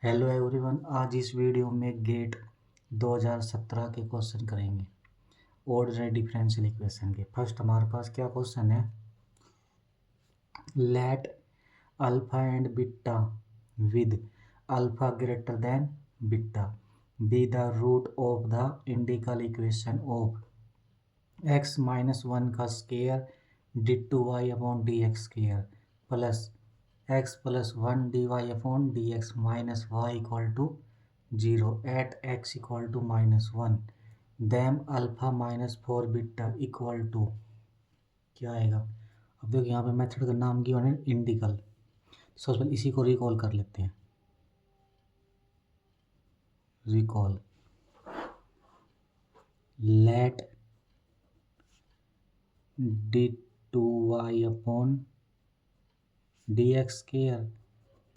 Hello everyone, आज इस video में गेट 2017 के क्वेश्चन करेंगे ऑर्डिनरी डिफरेंशियल इक्वेशन के। फर्स्ट हमारे पास क्या क्वेश्चन है, let alpha and beta with alpha greater than beta be the root of the indicial equation of x minus one का square D two Y upon D x square plus x plus one d Y upon D x minus Y equal to 0 at x equal to minus one then alpha minus four beta equal to क्या आएगा। अब देखो यहाँ पे method का नाम given है इंडिकल। सबसे पहले इसी को रिकॉल कर लेते हैं। Recall let d two Y upon D x square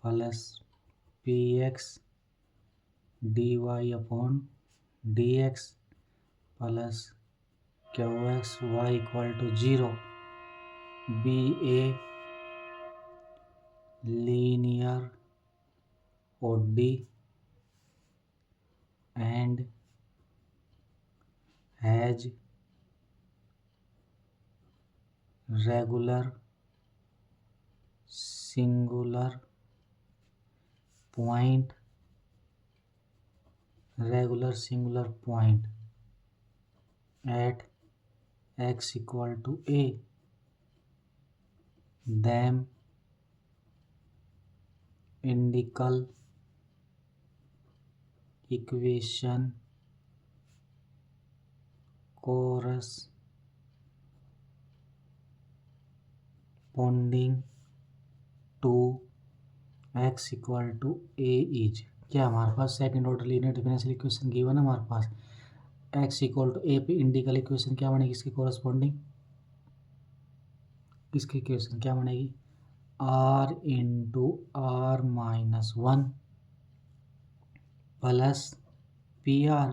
plus P x d Y upon D x plus Q x Y equal to 0 be a linear ODE and has regular singular point at x equal to a then indical equation corresponding to x equal to a is क्या हमारे पास second order linear differential equation given है हमारे पास। x equal to a पे indicial equation क्या बनेगी, इसकी कोरस्पॉन्डिंग इसकी इक्वेशन क्या बनेगी, r into are minus one plus P R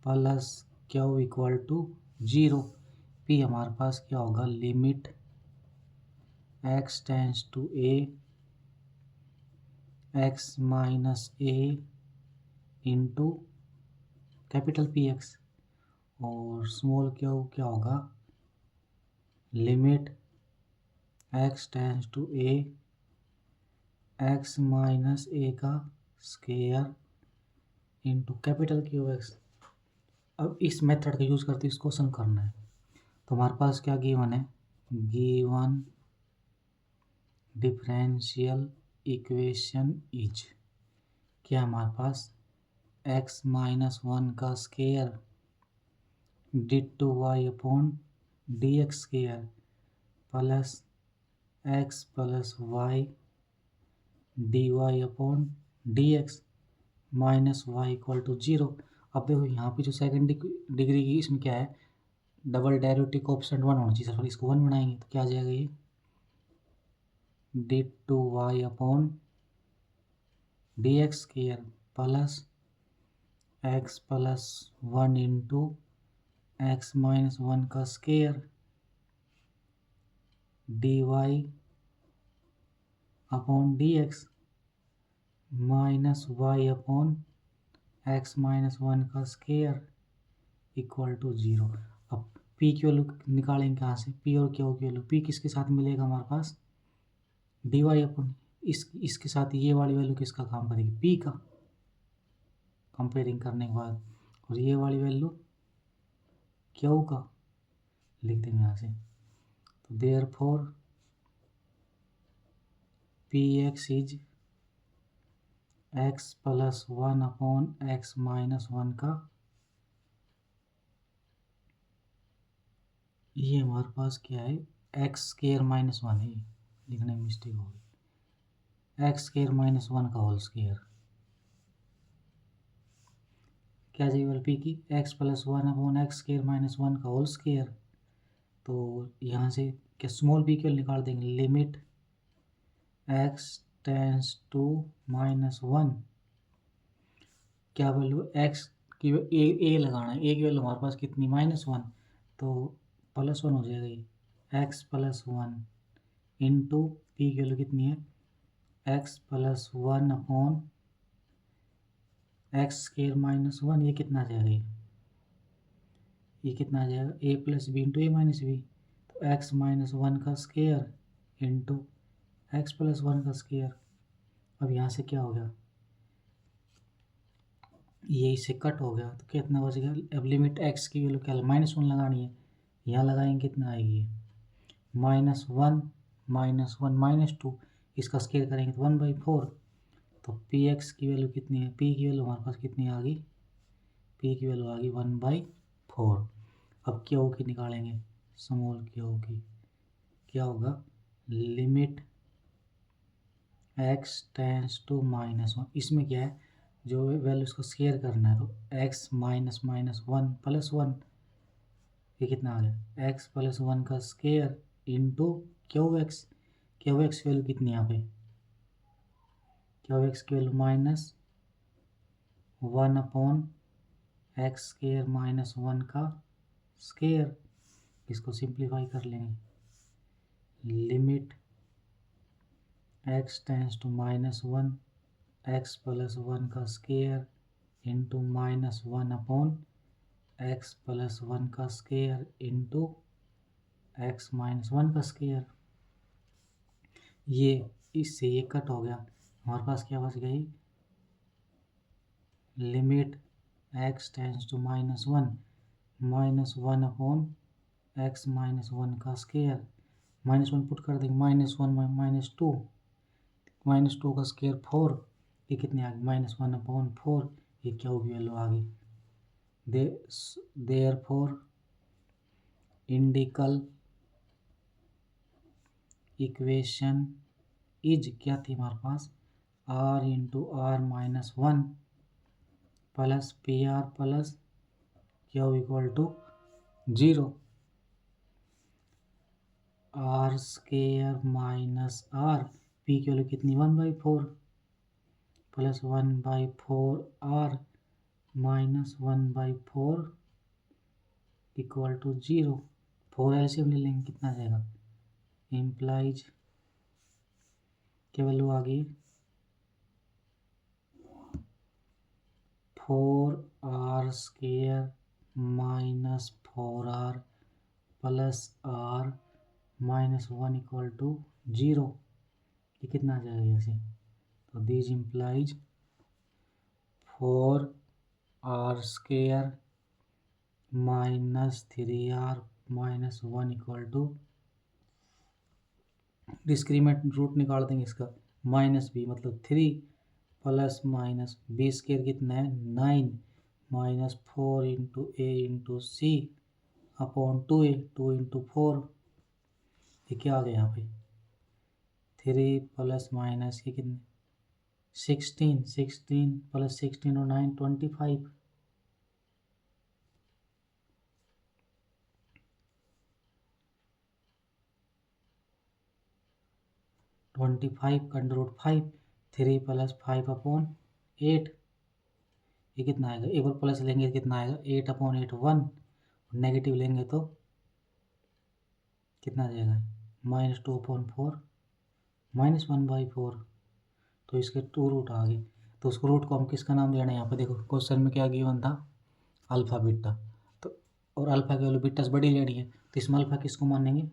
plus Q equal to 0। P हमारे पास क्या होगा, limit x tends to a x minus a into capital P x, और स्मॉल क्यू क्या होगा, limit x tends to a x minus a का square into capital Q x. अब इस मेथड का यूज़ करके इस क्वेश्चन करना है। तो हमारे पास क्या गिवन है, गिवन डिफरेंशियल इक्वेशन इज क्या हमारे पास x माइनस वन का square D two Y upon D x square plus x plus Y D Y upon D x minus Y equal to 0। अब देखो यहाँ पे जो सेकंड डिग्री की इसमें क्या है, डबल डेरिवेटिव कोएफिशिएंट 1 होना चाहिए। सर इसको 1 बनाएंगे तो क्या आ जाएगा, ये d two Y upon D x square plus x plus one into x minus one का square d Y upon D x minus y upon x minus one का स्केयर इक्वल टू 0। अब पी की value निकालेंगे कहाँ से, P और Q की value, P किसके साथ मिलेगा हमारे पास, डी वाई अपॉन इसके साथ ये वाली वैल्यू किसका काम करेगी, पी का, कंपेयरिंग करने के बाद, और ये वाली वैल्यू क्यू का लिख देंगे यहाँ से। तो therefore P x is x plus one upon x minus one का, ये हमारे पास क्या है, एक्स स्केयर माइनस वन है, लिखने में मिस्टेक हो गई, एक्स स्केयर माइनस वन का होल स्केयर क्या चाहिए पी की, x plus one upon x square minus one का होल स्केयर। तो यहाँ से क्या स्मॉल पी की वैल्यू निकाल देंगे, limit x tends to minus one, क्या वैल्यू एक्स की ए लगाना है, ए की वैल्यू हमारे पास कितनी, माइनस वन, तो प्लस वन हो जाएगा ये, x plus one into P की वैल्यू कितनी है, x plus one upon x square minus one, ये कितना आ जाएगा, ये कितना आ जाएगा, ए प्लस बी इंटू ए माइनस बी। तो एक्स माइनस वन का square into x plus one का स्केयर। अब यहाँ से क्या हो गया, ये इससे कट हो गया तो कितना बच गया। अब लिमिट एक्स की वैल्यू क्या माइनस वन लगानी है, यहाँ लगाएंगे कितना आएगी, माइनस वन माइनस टू, इसका स्केयर करेंगे तो 1/4। तो पी एक्स की वैल्यू कितनी है, पी की वैल्यू हमारे पास कितनी आ गई, पी की वैल्यू आ गई 1/4। अब क्यू की निकालेंगे, स्मॉल क्यू की, क्या होगा, limit x tends to minus one. इसमें क्या है, जो वैल्यू इसको स्केयर करना है, तो x minus minus one plus one, ये कितना आ गया, एक्स प्लस वन का square into q x. Q x value कितनी यहाँ पे, क्यू एक्स की value minus one upon x square minus one का स्केयर। इसको सिंप्लीफाई कर लेंगे, limit x tends to minus one, x plus one का square into minus one upon x plus one का square into x minus one का square. ये इससे ये कट हो गया, हमारे पास क्या बच गई, limit x tends to minus one upon x minus one का स्केयर। माइनस वन पुट कर देंगे, माइनस वन माइनस टू का स्केयर 4, ये कितने आ गए, माइनस वन अपॉन 4, ये क्या होगी वैल्यू आ गई। देयरफॉर इंडिकल इक्वेशन इज क्या थी हमारे पास, r into are minus one plus P R plus Q equal to 0। R square minus r, p की वैल्यू कितनी 1/4 plus 1/4 r minus 1/4 equal to 0। 4 LCM ले लेंगे, कितना आ जाएगा, इम्प्लाइज क्या वैल्यू आ गई, 4r square minus 4r plus r minus 1 equal to 0। ये कितना आ जाएगा ऐसे, तो this implies 4r square minus 3r minus 1 equal to, discriminant root निकाल देंगे इसका, माइनस बी मतलब 3 प्लस माइनस बी स्केयर कितना है 9 माइनस 4 इंटू ए इंटू सी अपॉन 2a 2 इंटू 4, ये क्या आ गया यहाँ पे 3 प्लस माइनस ये कितने 16 प्लस 16 और 9 25। का रूट 5, 3 प्लस 5 अपॉन 8, ये कितना आएगा, एक बार प्लस लेंगे कितना आएगा 8 अपॉन 8 1, नेगेटिव लेंगे तो कितना आ जाएगा -2 अपॉन 4 -1/4। तो इसके 2 रूट आ गए, तो उसको रूट को हम किसका नाम देना है, यहाँ पे देखो क्वेश्चन में क्या गिवन था, अल्फा बीटा। तो और अल्फा की वैल्यू बीटा से बड़ी लेनी है, तो इसमें अल्फा किसको मानेंगे,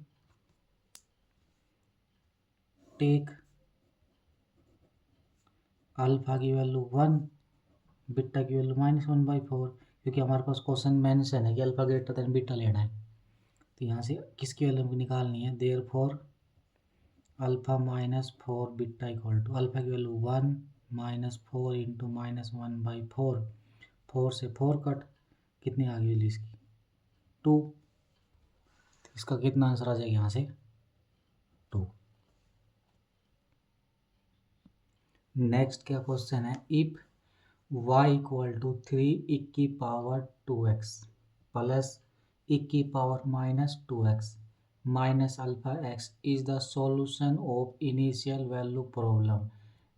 टेक अल्फा की वैल्यू 1, बीटा की वैल्यू -1/4, क्योंकि हमारे पास क्वेश्चन मेंशन है कि अल्फा ग्रेटर देन बीटा लेना है। तो यहाँ से किसकी वैल्यू निकालनी है, therefore alpha -4 beta equal to, alpha की वैल्यू 1 -4 इंटू -1/4, 4 से 4 कट, कितनी आ गई वैल्यू इसकी 2। तो इसका कितना आंसर आ जाएगा यहाँ से 2। नेक्स्ट क्या क्वेश्चन है, if y equal to 3 e की पावर 2x प्लस e की power -2x minus alpha x is the solution of initial value problem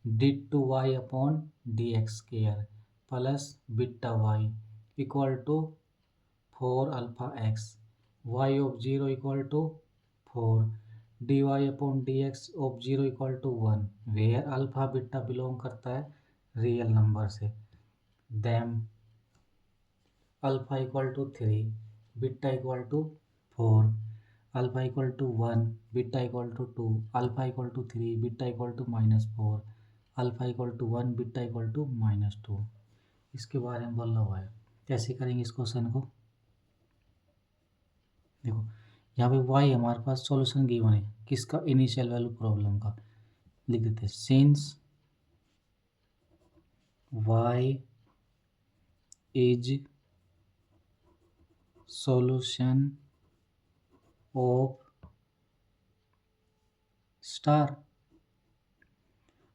did two y upon dx square plus beta y equal to 4 alpha x, y of 0 equal to 4, dy upon dx of 0 equal to 1, where alpha beta belong करता है real number से। Them alpha equal to 3, beta equal to 4, alpha equal to 1, beta equal to 2, alpha equal to 3, beta equal to -4, alpha equal to 1, beta equal to -2। इसके बारे में बोला हुआ है। कैसे करेंगे इस क्वेश्चन को? देखो यहाँ पे y हमारे पास सॉल्यूशन गिवन है, किसका? इनिशियल वैल्यू प्रॉब्लम का। लिख देते हैं since y is solution of star.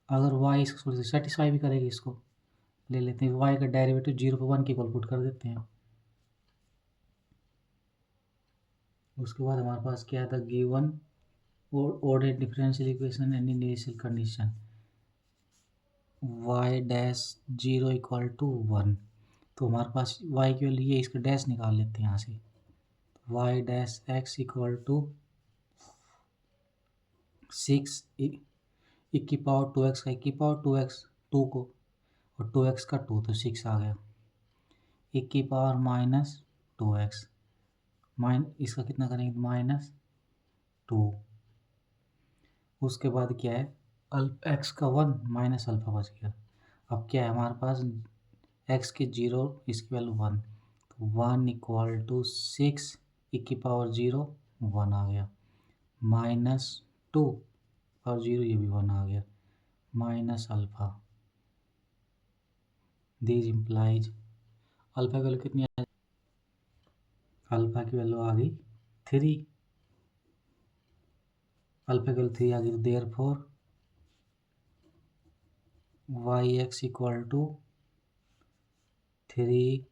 अगर y इसको सॉल्यूशन सेटिस्फाई भी करेगी, इसको ले लेते हैं। y का डेरिवेटिव 0 पे 1 की इक्वल पुट कर देते हैं। उसके बाद हमारे पास क्या था? Given order differential equation and initial condition y dash 0 equal to 1। तो हमारे पास y के लिए इसका डैश निकाल लेते हैं यहाँ से। y dash x equal to 6 1 की पावर 2x का 1 की पावर 2x 2 को, और 2x का 2 तो 6 आ गया। 1 की पावर -2x इसका कितना करेंगे? -2। उसके बाद क्या है? x का 1 माइनस अल्फा बच गया। अब क्या है हमारे पास? x के 0, इसकी वैल्यू 1, तो 1 इक्वल टू 6 1 की पावर 0 1 आ गया, -2 पावर 0 ये भी 1 आ गया, minus alpha. This implies alpha की वैल्यू कितनी आ? अल्फा की वैल्यू आ गई 3। अल्फा की वैल्यू 3 आ गई, तो therefore Y X equal to 3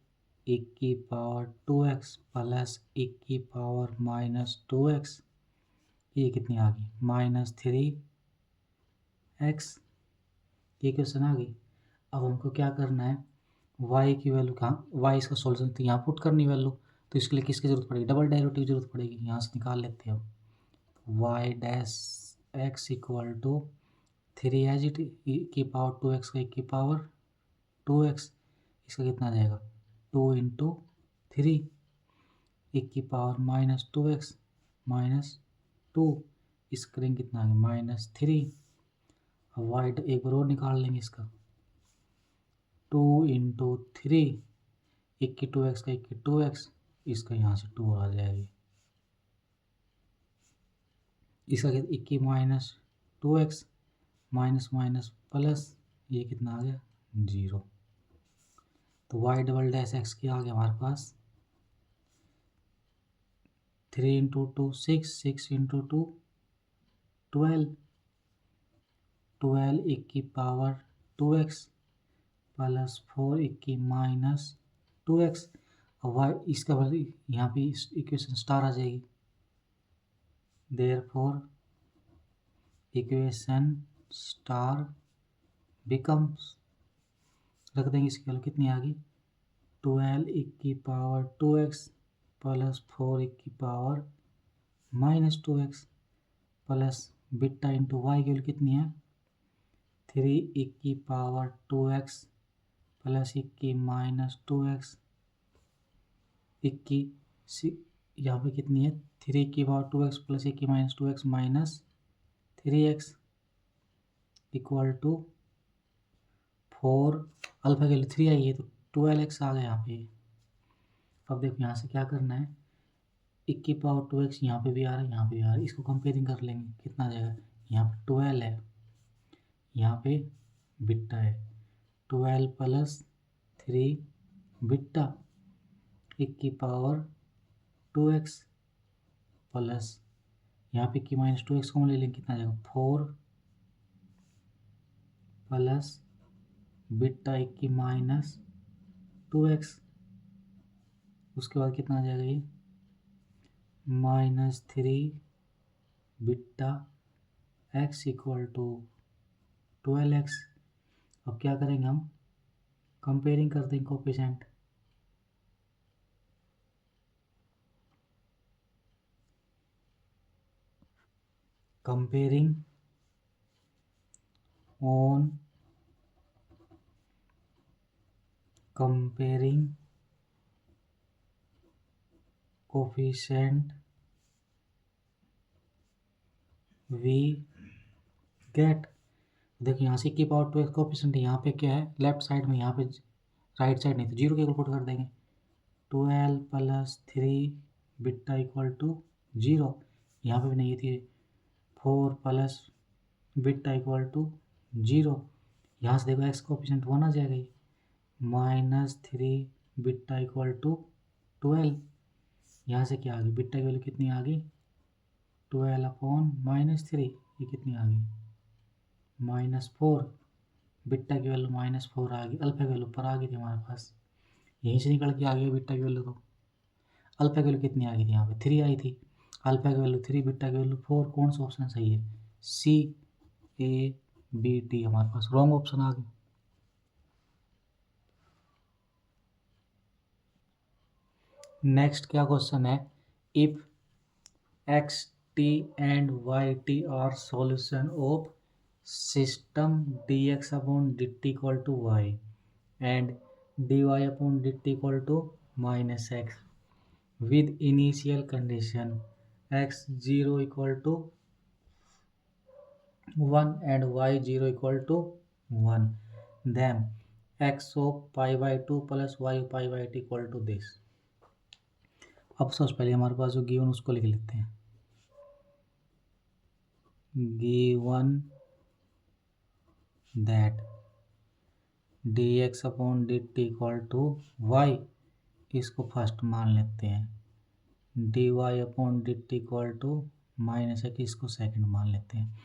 1 की पावर 2x प्लस 1 की पावर -2x, ये कितनी आ गई? -3x। ये क्वेश्चन आ गई। अब हमको क्या करना है? y की वैल्यू कहाँ? y इसका सॉल्यूशन तो यहाँ पुट करनी वैल्यू, तो इसके लिए किसकी जरूरत पड़ेगी? डबल डेरिवेटिव की जरूरत पड़ेगी। यहाँ से निकाल लेते हैं अब। y dash x equal to 3 as it की पावर 2x का 1 की पावर 2x, इसका कितना आ जाएगा? 2 इंटू 3 1 की पावर -2x -2, इस करेंगे कितना आ गया? -3। अब वाई एक बार और निकाल लेंगे इसका। 2 इंटू 3 1 की 2x का 1 की 2x, इसका यहाँ से 2 आ जाएगी। इसका 1 की -2x माइनस माइनस प्लस, ये कितना आ गया? 0। तो y डबल डैश एक्स क्या आ गया हमारे पास? 3 इंटू 2 6, 6 इंटू 2 12, 12 1 की पावर 2x प्लस 4 1 की -2x। वाई इसका वैल्यू यहाँ पे इक्वेशन स्टार आ जाएगी। देयरफॉर इक्वेशन स्टार बिकम्स, रख देंगे इसकी वैल्यू कितनी आ गई? 12 1 की पावर 2x प्लस 4 1 की power -2x plus beta into Y की वैल्यू कितनी है? 3 1 की पावर 2x प्लस 1 की -2x, 1 की यहाँ पे कितनी है? 3 की पावर 2x प्लस 1 की -2x -3x equal to 4। Alpha की वैल्यू 3 आई है, तो 12x आ गया यहाँ पे। अब देखो यहाँ से क्या करना है? 1 की पावर 2x यहाँ पे भी आ रहा है, यहाँ पे भी आ रहा है, इसको कंपेयरिंग कर लेंगे। कितना आ जाएगा? यहाँ पे 12 है, यहाँ पे बिट्टा है, 12 प्लस 3 बिट्टा 1 की पावर 2x प्लस यहाँ पे की -2x को ले लेंगे, कितना आ जाएगा? 4 प्लस बिट्टा 1 की -2x, उसके बाद कितना आ जाएगा? ये -3 Bitta x equal to 12x। अब क्या करेंगे हम? कंपेयरिंग कर देंगे coefficient. Comparing on comparing coefficient we get. देखिए यहाँ से की पावर 2 कोफिशिएंट, यहाँ पे क्या है लेफ्ट साइड में, यहाँ पे राइट साइड नहीं तो जीरो के इक्वल पुट कर देंगे। 12 प्लस 3 बीटा इक्वल टू 0, यहाँ पे भी नहीं थी। 4 प्लस बीटा इक्वल टू 0, यहाँ से देखो एक्स कोफिशिएंट 1 आ जाएगा। -3 बीटा इक्वल टू 12, यहाँ से क्या आ गई बीटा की वैल्यू कितनी आ गई 12/-3, ये कितनी आ गई -4, बीटा की वैल्यू -4 आ गई। अल्फा की वैल्यू ऊपर आ गई थी हमारे पास, यहीं से निकल के आ गई बीटा की वैल्यू। तो अल्फा की वैल्यू कितनी आ गई थी यहाँ पे 3 आई थी, अल्फा की वैल्यू 3, बीटा की वैल्यू 4, कौन सा ऑप्शन सही है CABD हमारे पास रॉन्ग ऑप्शन आ गया। नेक्स्ट क्या क्वेश्चन है, if xt and yt are solution of system dx/dt equal to y and dy/dt equal to -x with initial condition x0 equal to 1 and y0 equal to 1, then x of π/2 plus y of π/t equal to this। अब सबसे पहले हमारे पास जो given उसको लिख लेते हैं। Given that dx/dt equal to y, इसको फर्स्ट मान लेते हैं। dy/dt इक्वल टू -x, इसको सेकंड मान लेते हैं।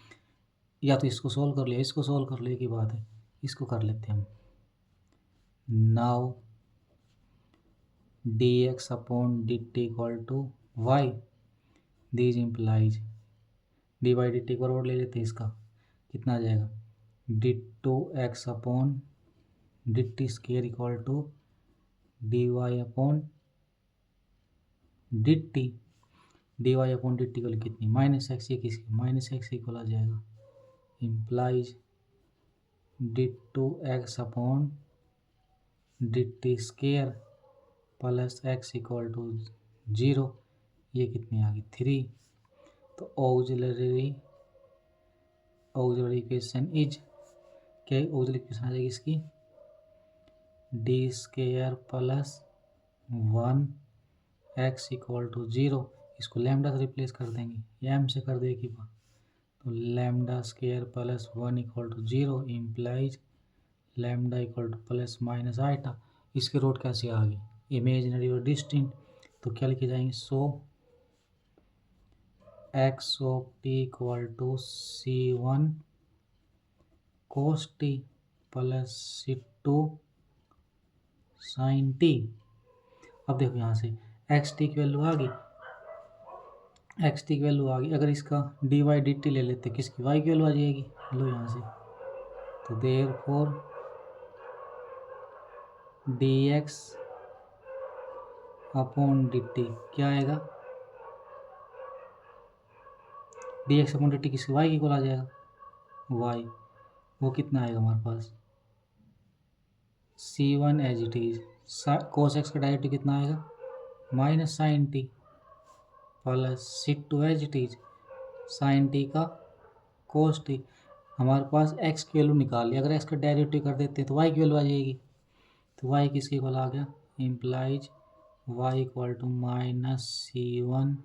या तो इसको सोल्व कर लिया, इसको सोल्व कर लिया की बात है, इसको कर लेते हैं हम। Now dx/dt equal to y, this implies dy/dt एक बार और ले लेते हैं, इसका कितना आ जाएगा d2x/dt square equal to dy/dt, dy/dt equal कितनी -x, ये किसकी -x इक्वल आ जाएगा, implies d2x/dt square plus x equal to 0, ये कितनी आ गई 3। तो ऑक्सिलरी इक्वेशन इज, क्या ऑक्सिलरी इक्वेशन आ जाएगी इसकी d² plus 1x equal to 0, इसको लैम्डा से रिप्लेस कर देंगे, m से कर देगी बात। तो λ² plus 1 equal to 0 implies lambda equal to plus minus iota. इसके रूट कैसे आ गई इमेजिनरी और डिस्टिंक्ट, तो क्या लिखे जाएंगे, so x of t equal to c1 cos t plus c2 sin t। अब देखो यहाँ से xt की वैल्यू आ गई, अगर इसका dy/dt ले लेते किसकी y की वैल्यू आ जाएगी, लो यहाँ से। तो देयरफॉर dx/dt क्या आएगा, dx/dt किसकी y की इक्वल आ जाएगा y, वो कितना आएगा हमारे पास c1 as it is, cos x का डायरेक्टिव कितना आएगा -sin t plus c2 as it is sin t का cos t। हमारे पास x की वैल्यू निकाल लिया, अगर x का डेरिवेटिव कर देते हैं तो y की वैल्यू आ जाएगी। तो y किसके इक्वल आ गया, implies y equal to -c1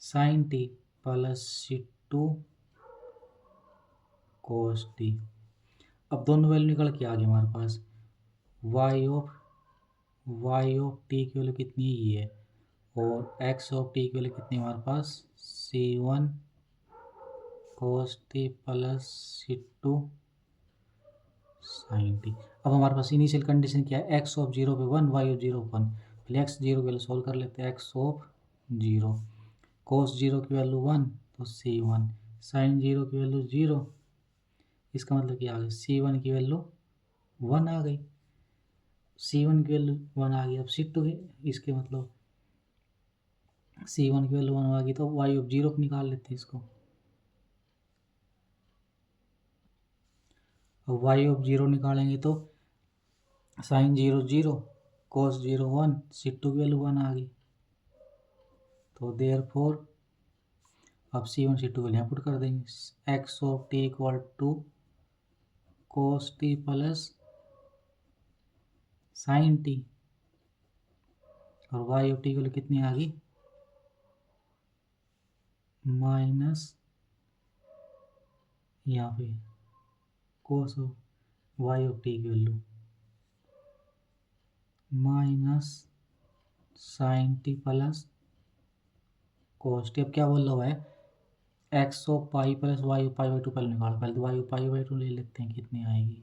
sin t plus c2 cos t। अब दोनों वैल्यू निकल के आ गई हमारे पास, y ऑफ t की वैल्यू कितनी है ये, और x ऑफ t की वैल्यू कितनी है हमारे पास c1 cos t plus c2 sin t। अब हमारे पास इनिशियल कंडीशन क्या है, x ऑफ 0 पे 1, y ऑफ 0 पे 1, पहले x 0 की वैल्यू सॉल्व कर लेते हैं। x ऑफ 0 cos 0 की वैल्यू 1 तो c1, sin 0 की वैल्यू 0, इसका मतलब क्या आ गया c1 की वैल्यू 1 आ गई, c1 की वैल्यू 1 आ गई। अब c2 की, इसके मतलब c1 की वैल्यू 1 आ गई, तो y ऑफ 0 निकाल लेते हैं इसको। y ऑफ 0 निकालेंगे तो साइन 0 0, कोस 0 1, C2 की वैल्यू 1 आ गई। तो देयरफॉर अब C1 C2 वैल्यू पुट कर देंगे। X of t equal to cos t plus sine t, और वाई ऑफ टी की वैल्यू कितनी आ गई, माइनस यहाँ पे cos of y of t की value minus sine t plus cos t. अब क्या बोल रहा है, x of pi plus y of pi by two पहले निकालो। पहले तो y of pi by two ले लेते हैं, कितनी आएगी,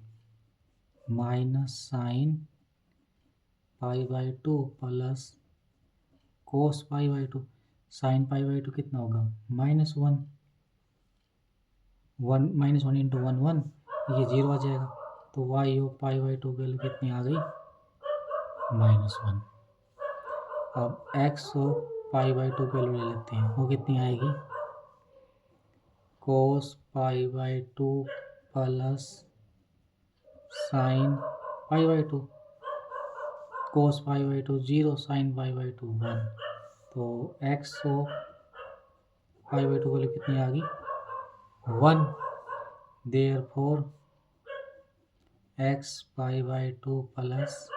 minus sine pi by two plus cos pi by to. Sign pi by to कितना होगा, -1, 1 -1 इंटू 1 1, ये 0 आ जाएगा। तो y of pi by two की वैल्यू कितनी आ गई, -1। अब x of pi by two की वैल्यू ले लेते हैं, वो कितनी आएगी, cos pi by two plus sine pi by two. Cos pi by two 0, sine pi by two 1। तो x of pi by two की वैल्यू कितनी आ गई, 1। Therefore x pi by two plus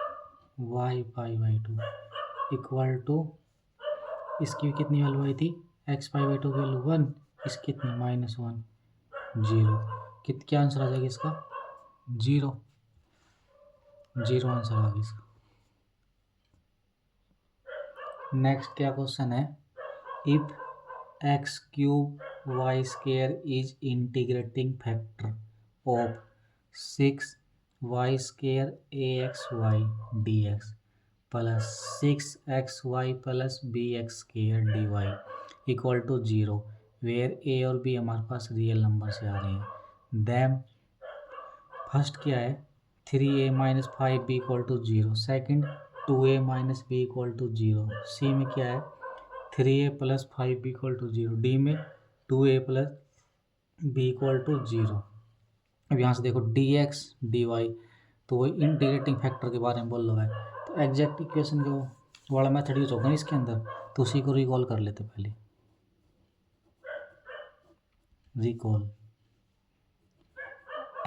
y pi by to equal to, इसकी कितनी value आई थी, x pi by two की value 1, इसकी कितनी -1 0। क्या आंसर आ जाएगा इसका, 0 0 आंसर आ गया इसका। नेक्स्ट क्या क्वेश्चन है, if x cube Y square is integrating factor of 6 Y square a x Y D x plus 6 x Y plus B x square d Y equal to 0, where a और b हमारे पास real number से आ रहे हैं। Them first क्या है, 3a minus 5b equal to 0। Second 2a minus B equal to 0। C में क्या है, 3a plus 5b equal to 0। D में 2a plus B equal to 0। अब यहाँ से देखो dx dy, तो वो इंटीग्रेटिंग फैक्टर के बारे में बोल रहा है, तो एग्जैक्ट इक्वेशन को वाला मेथड यूज होगा ना इसके अंदर, तो उसी को रिकॉल कर लेते पहले। Recall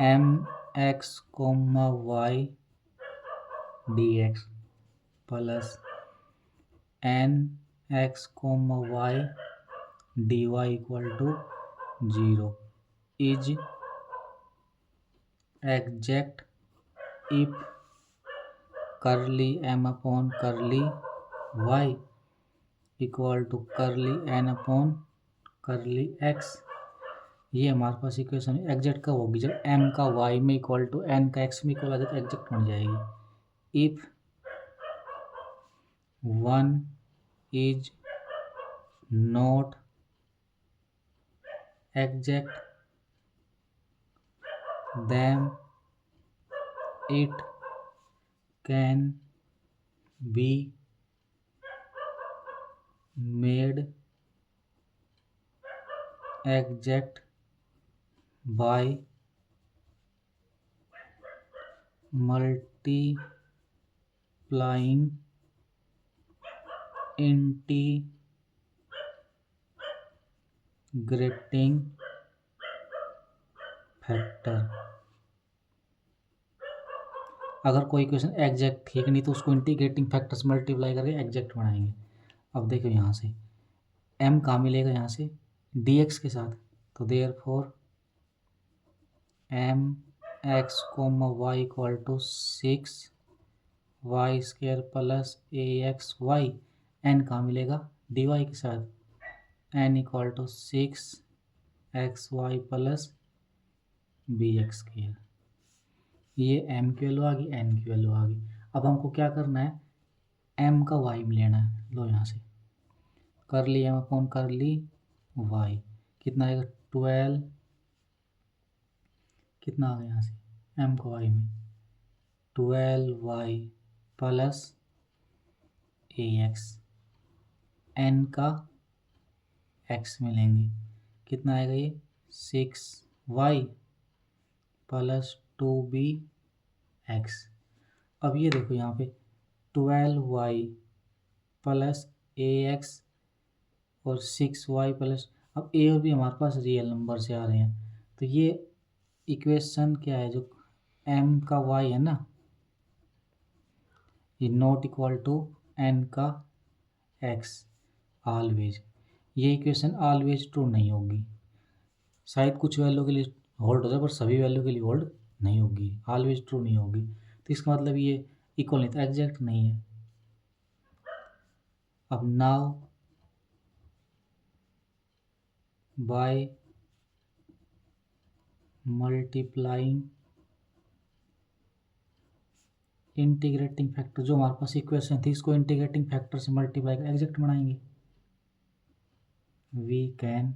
M X comma Y D x plus N X comma Y D Y equal to 0 is exact if curly M upon curly Y equal to curly N upon curly X. ये हमारे पास equation exact कब होगी, जब m का y में equal to n का x में इक्वल आ जाए तो एग्जैक्ट बन जाएगी। If 1 is not exact then it can be made exact by multiplying integrating factor. अगर कोई इक्वेशन एग्जैक्ट ठीक नहीं तो उसको इंटीग्रेटिंग फैक्टर से मल्टीप्लाई करके एग्जैक्ट बनाएंगे। अब देखो यहाँ से m कहाँ मिलेगा, यहाँ से dx के साथ, तो therefore M X comma Y equal to 6 Y square plus A x Y, N कहाँ मिलेगा dy के साथ, n equal to 6 x Y plus B x square. ये m की वैल्यू आ गई, n की वैल्यू आ गई। अब हमको क्या करना है, m का y में लेना है। लो यहाँ से कर ली m अपॉन कर ली y, कितना आएगा 12, कितना आ गया यहाँ से m का y में 12y plus A x, n का x में लेंगे, कितना आएगा ये 6y प्लस 2b x। अब ये देखो यहाँ पे 12y प्लस ए एक्स और 6y प्लस, अब ए और बी हमारे पास रियल नंबर से आ रहे हैं, तो ये इक्वेशन क्या है, जो m का y है ना, ये नॉट इक्वल टू n का x ऑलवेज, ये इक्वेशन ऑलवेज ट्रू नहीं होगी। शायद कुछ वैल्यू के लिए होल्ड हो जाए पर सभी वैल्यू के लिए होल्ड नहीं होगी, ऑलवेज ट्रू नहीं होगी। तो इसका मतलब ये इक्वल नहीं, तो एग्जैक्ट नहीं है। अब now by multiplying integrating factor, जो हमारे पास इक्वेशन थी इसको इंटीग्रेटिंग फैक्टर से मल्टीप्लाई कर एग्जैक्ट बनाएंगे। We can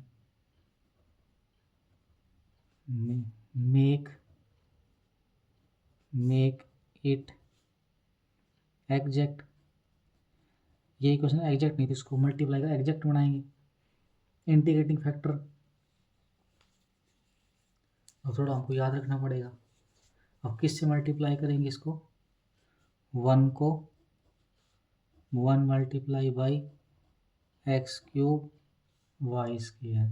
make it exact, ये इक्वेशन एग्जैक्ट नहीं थी, इसको मल्टीप्लाई कर एग्जैक्ट बनाएंगे इंटीग्रेटिंग फैक्टर। अब थोड़ा हमको याद रखना पड़ेगा, अब किससे मल्टीप्लाई करेंगे इसको, 1 को 1 multiply by X cube Y square,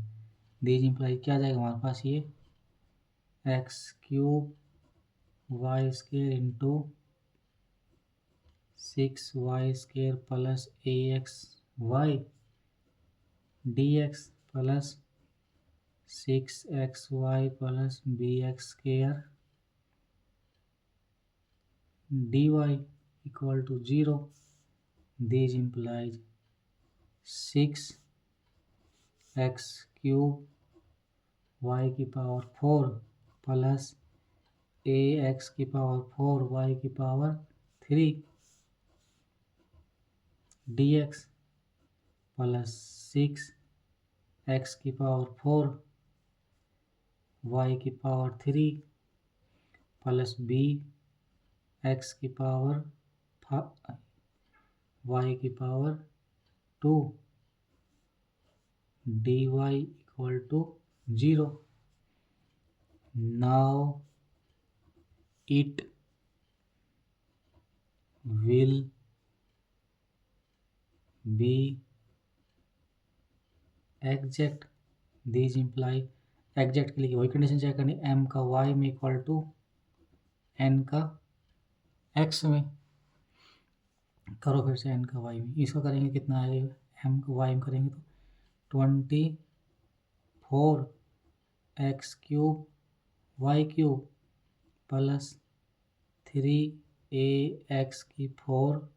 these imply क्या आ जाएगा हमारे पास, ये X cube Y square into 6y square plus A x Y D x plus 6xy plus B x square dy equal to 0। This implies 6x cube y की power 4 plus A X की power 4 y की power 3 dx plus 6x की power 4 y की power 3 plus b x की power y की power 2 dy equal to 0। Now it will be exact, this imply exact के लिए वही कंडीशन चेक करनी, m का y में इक्वल टू n का x में, करो फिर से n का y में, इसको करेंगे कितना आएगा, m का y में करेंगे तो 24x cube Y cube plus 3ax की 4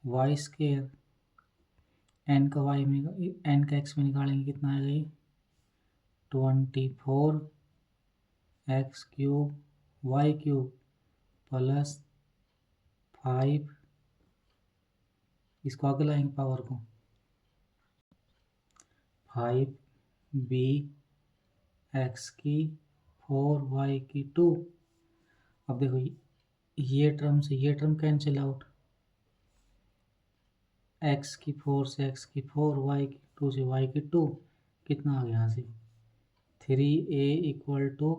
वाई स्क्वायर, n का y में n का x में निकालेंगे कितना आएगा, ये 24x cube Y cube plus 5, इसको आगे लाएंगे पावर को, 5b x की 4y की 2। अब देखो ये टर्म से ये टर्म कैंसिल आउट, x की 4 से x की 4 y की 2 से y की 2, कितना आ गया यहाँ से 3a equal to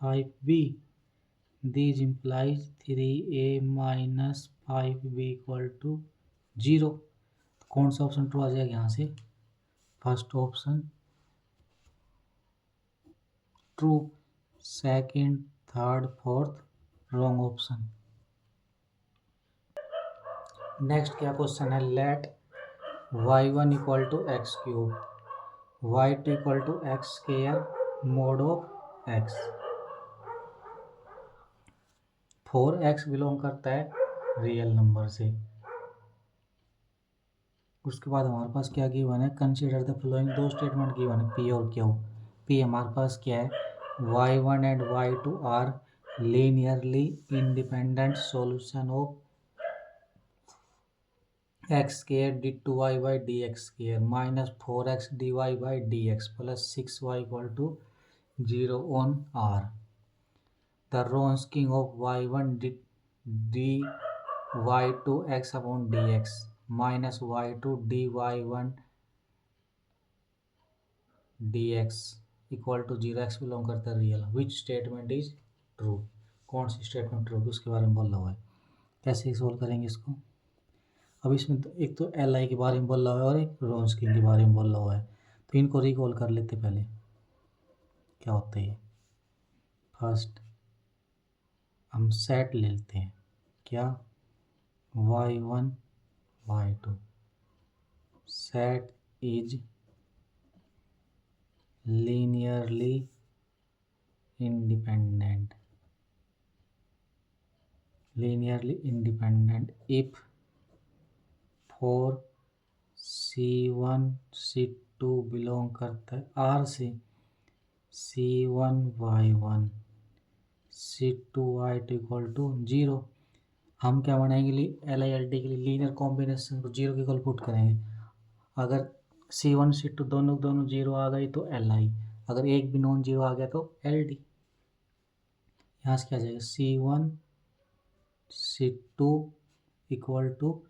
5b, this implies 3a minus 5b equal to 0। कौन सा ऑप्शन ट्रू आ जाएगा यहाँ से, first option true, second third fourth wrong option. Next क्या क्वेश्चन है, let y1 equal to X cube y2 equal to X square mod of x, 4x belong करता है रियल नंबर से। उसके बाद हमारे पास क्या गिवन है, कंसीडर द फॉलोइंग, दो स्टेटमेंट गिवन है पी और क्यू। पी हमारे पास क्या है, y1 and y2 are linearly independent solution of x square d two y by d x square minus 4x dy by d x plus 6y equal to 0 on r. The Wronskian of y1 d y2 x upon D x minus y2 dy 1 d x equal to 0, x belong करता है real, which statement is true, कौन सी statement true उसके बारे में बोला हुआ है। कैसे सोल्व करेंगे इसको? अब इसमें एक तो एल आई के बारे में बोल रहा है और एक रोन्सकी के बारे में बोल रहा है, तो इनको रिकॉल कर लेते पहले क्या होता है। फर्स्ट हम सेट ले लेते हैं, क्या, y1 y2 set is linearly independent if for C1 C2 belong करता है R से, C1 Y1 C2 Y2 equal to 0। हम क्या बनाएंगे, एल आई एल टी के लिए लीनियर कॉम्बिनेशन को 0 के इक्वल पुट करेंगे। अगर C1 C2 दोनों दोनों 0 आ गई तो एल आई, अगर एक भी नॉन 0 आ गया तो एल डी। यहाँ से क्या आ जाएगा, C1 C2 इक्वल टू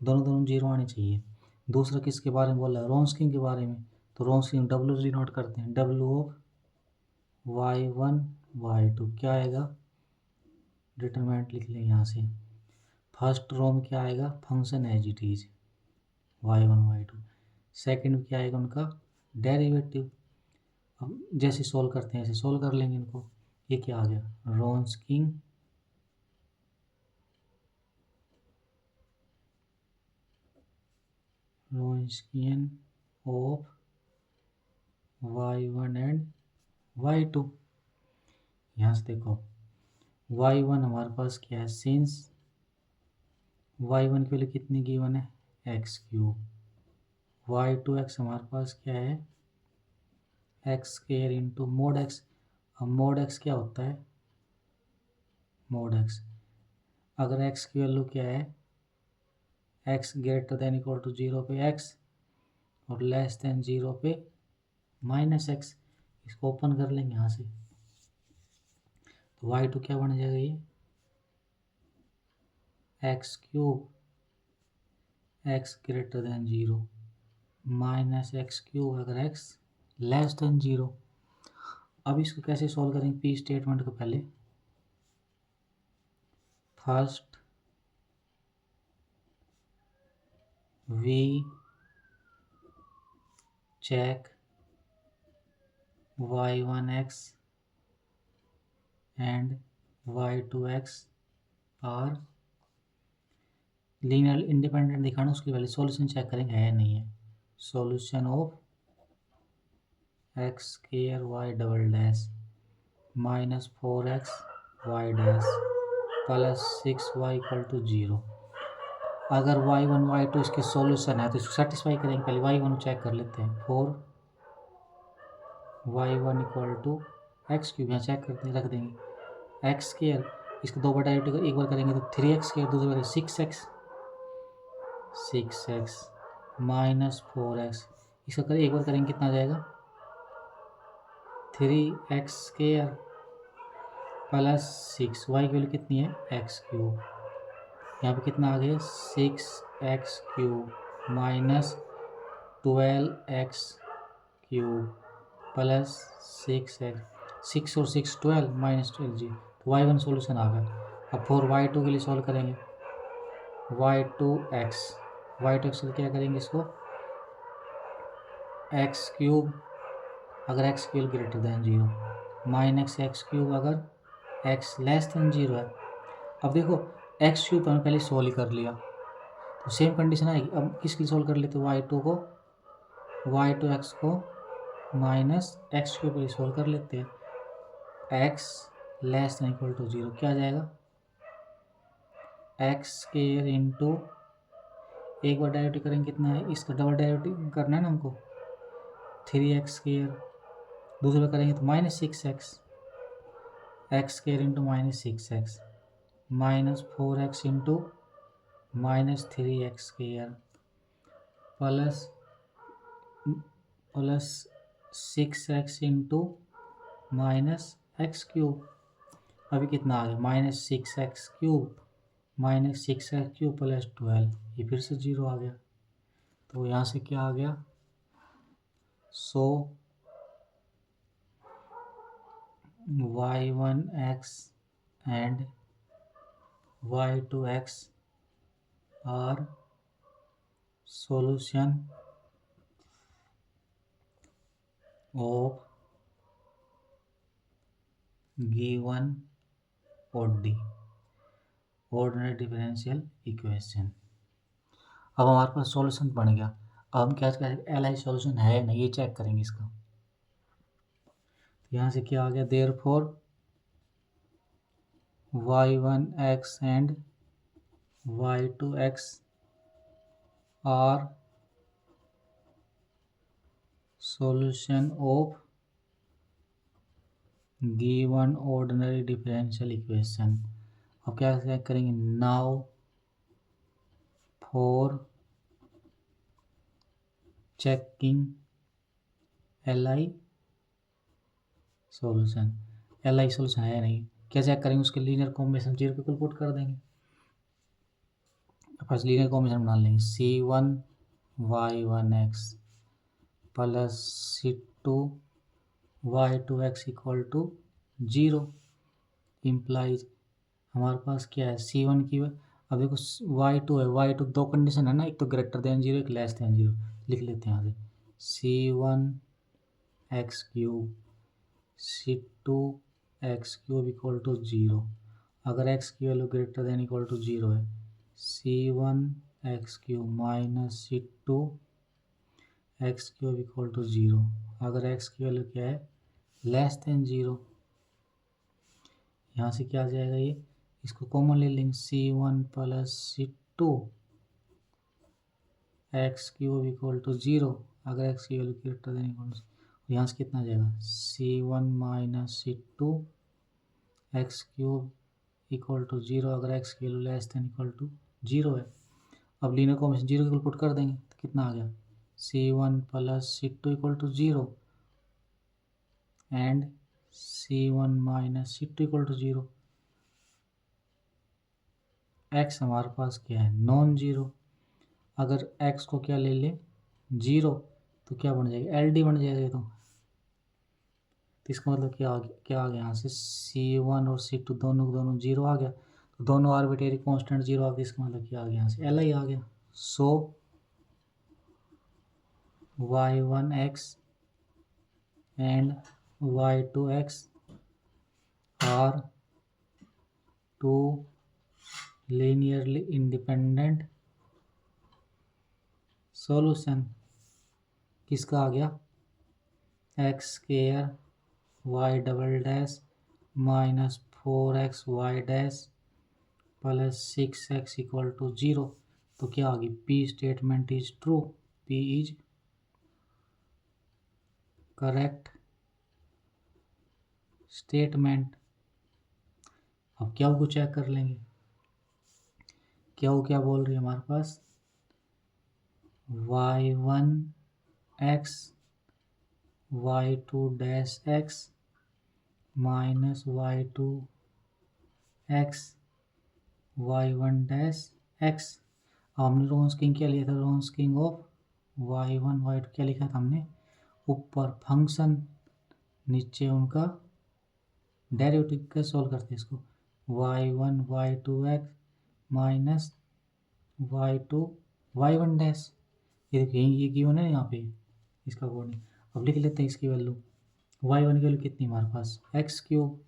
दोनों दोनों 0 आने चाहिए। दूसरा किसके बारे में बोल रहा है, रोन्सकी के बारे में, तो रोन्सकी डब्ल्यू जी नोट करते हैं, डब्ल्यू ऑफ y1 y2 क्या आएगा, डिटरमिनेंट लिख लें यहाँ से। फर्स्ट रो में क्या आएगा, function as it is y1 y2। Second में क्या आएगा, उनका डेरिवेटिव। अब जैसे सोल्व करते हैं ऐसे सोल्व कर लेंगे इनको। ये क्या आ गया, रोन्सकियन ऑफ y1 एंड y2। यहाँ से देखो y1 हमारे पास क्या है, सिंस y1 के लिए कितनी गिवन है, एक्स क्यूब। y2 एक्स हमारे पास क्या है, X square into mod X. अब मोड एक्स क्या होता है, मोड एक्स, अगर एक्स की वैल्यू क्या है, X greater than equal to 0 पे एक्स और लेस देन 0 पे माइनस एक्स। इसको ओपन कर लेंगे यहाँ से, तो y2 क्या बन जाएगा, ये X cube x greater than 0 minus x cube अगर एक्स लेस देन 0। अब इसको कैसे सॉल्व करेंगे, पी स्टेटमेंट को पहले first we check y1x and y2x are linear independent दिखाना, उसके पहले सॉल्यूशन चेक करेंगे है नहीं है। Solution of x square Y double dash minus 4x Y dash plus 6y equal to 0। अगर y1 y2 इसके सॉल्यूशन है तो इसको सेटिस्फाई करेंगे, पहले y1 चेक कर लेते हैं। 4y1 equal to X cube, यहाँ चेक करते रख देंगे, एक्स स्क्वायर इसको दो बार डायरेक्ट एक बार करेंगे तो 3x स्क्वायर, दूसरी बार 6x माइनस 4x, इसका करें एक बार करेंगे कितना आ जाएगा, 3x स्क्वायर प्लस 6y की वैल्यू कितनी है, एक्स क्यूब। यहाँ पे कितना आ गया, 6x cube minus 12x cube plus 6x, 6 और 6 12 माइनस 12 जी, तो y1 सोल्यूशन आ गया। अब 4y2 के लिए सॉल्व करेंगे, y2x के लिए क्या करेंगे, इसको एक्स क्यूब अगर x cube greater than 0 minus x cube अगर एक्स लेस दैन 0 है। अब देखो एक्स क्यूब हमने पहले सॉल्व कर लिया तो सेम कंडीशन आएगी। अब किसकी सॉल्व कर लेते, y2 एक्स को माइनस एक्स क्यूब के लिए सॉल्व कर लेते हैं। X less than equal to 0 क्या आ जाएगा, एक्स स्क्वायर इंटू एक बार डेरिवेटिव करेंगे कितना है, इसका डबल डेरिवेटिव करना है ना हमको, 3x स्क्वायर, दूसरे बार करेंगे तो minus 6x, x square into minus 6x minus 4x into minus 3x square plus 6x into minus x cube. अभी कितना आ गया, minus 6x cube minus 6x cube plus 12, ये फिर से 0 आ गया। तो यहाँ से क्या आ गया, so y1x and y to x are solution of given OD ordinary differential equation. अब हमारे पास सॉल्यूशन बन गया। अब हम क्या करेंगे, एल आई सॉल्यूशन है नहीं ये चेक करेंगे इसका। तो यहाँ से क्या आ गया, therefore y1x and y2x are solution of given ordinary differential equation. अब क्या चेक करेंगे, now for checking L I solution. L I solution है नहीं, क्या चेक करेंगे, उसके लीनियर कॉम्बिनेशन जीरो पे पुट कर देंगे। फर्स्ट लीनियर कॉम्बिनेशन बना लेंगे, c1 y1x plus c2 y2x equal to 0 implies हमारे पास क्या है, c1 की। अब देखो y2 है, y2 दो कंडीशन है ना, एक तो ग्रेटर देन 0 एक लेस देन 0। लिख लेते हैं यहाँ से c1 x cube c2 x cube equal to 0। अगर x की वैल्यू ग्रेटर देन इक्वल टू 0 है, c1 x cube minus c2 x cube equal to 0। अगर x की वैल्यू क्या है, लेस देन 0, यहाँ से क्या आ जाएगा, ये इसको कॉमन ले लेंगे, c1 plus c2 X cube equal to 0। अगर x की वैल्यू ग्रेटर देन इक्वल टू, यहाँ से कितना आ जाएगा, c1 minus c2 X cube equal to 0। अगर x की value less than equal to 0 है। अब लीनियर कॉम्बिनेशन 0 इक्वल पुट कर देंगे तो कितना आ गया, c1 plus c2 equal to 0 and c1 minus c2 equal to 0। x हमारे पास क्या है, नॉन जीरो। अगर x को क्या ले ले, 0, तो क्या बन जाएगा, एल डी बन जाएगा। ये तो इसका मतलब क्या आ गया यहाँ से, c1 और c2 दोनों 0 आ गया, तो दोनों आर्बिट्रेरी कांस्टेंट 0 आ गया। इसका मतलब क्या आ गया, यहाँ से एल आई आ गया। So y1x and y2x are two linearly independent solution। किसका आ गया, X square Y double dash minus 4x Y dash plus 6x equal to 0। तो क्या आ गई, P statement is true, P is correct statement. अब क्या को चेक कर लेंगे, क्या बोल रही है हमारे पास, y1x y2 dash x minus y2 x y1 dash x। हमने रोन्सकिंग क्या लिया था, रोन्सकिंग ऑफ y1 y2 क्या लिखा था हमने, ऊपर फंक्शन नीचे उनका डेरिवेटिव का सॉल्व करते हैं इसको, y1 y2 x minus y2 y1 dash. ये देखिए ये गिवन है यहाँ पे इसका कोड। अब लिख लेते हैं इसकी वैल्यू, y1 की वैल्यू कितनी हमारे पास, एक्स क्यूब,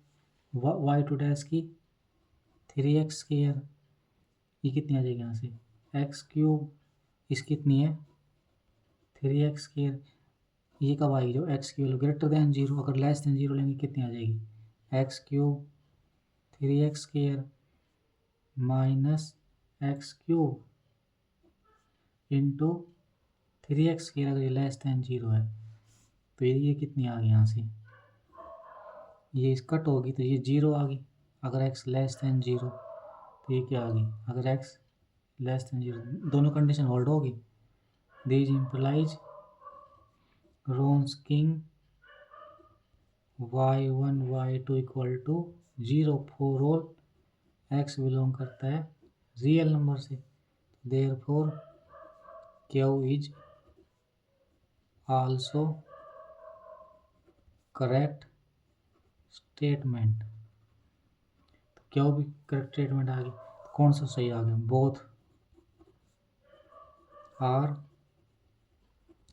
y2 डैश की 3x स्क्वायर, ये कितनी आ जाएगी यहाँ से, एक्स क्यूब, इसकी कितनी है 3x स्क्वायर। ये कब आएगी, जो x की वैल्यू ग्रेटर देन 0। अगर लेस देन 0 लेंगे कितनी आ जाएगी, x cube 3x square minus x cube into 3x square. अगर ये लेस देन 0 है तो ये कितनी आ गई, यहाँ से ये कट होगी तो ये 0 आ गई। अगर x लेस देन 0 तो ये क्या आ गई, अगर x लेस देन 0, दोनों कंडीशन होल्ड होगी। This implies Wronskian y1 y2 equal to 0 for all x belong करता है रियल नंबर से। Therefore Q is also correct statement. Q भी करेक्ट स्टेटमेंट आ गई। कौन सा सही आ गया? Both are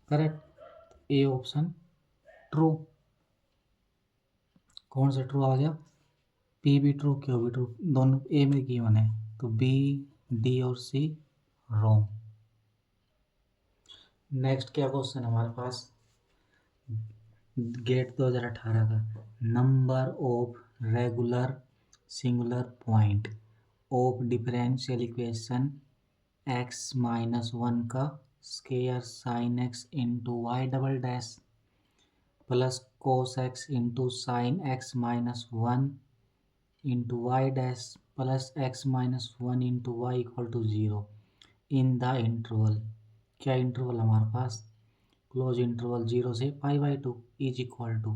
correct. A option true. कौन सा ट्रू आ गया? पी भी ट्रू, क्यू भी ट्रू, दोनों ए में गिवन है, तो बी, डी और सी रॉन्ग। नेक्स्ट क्या क्वेश्चन है हमारे पास? गेट 2018 का, number of regular singular point of differential equation x minus one का square sine x into y double dash plus cos x into sine x minus one into y dash plus x minus one into y equal to zero in the interval. क्या interval हमारे पास? Close interval 0 से pi by two is equal to.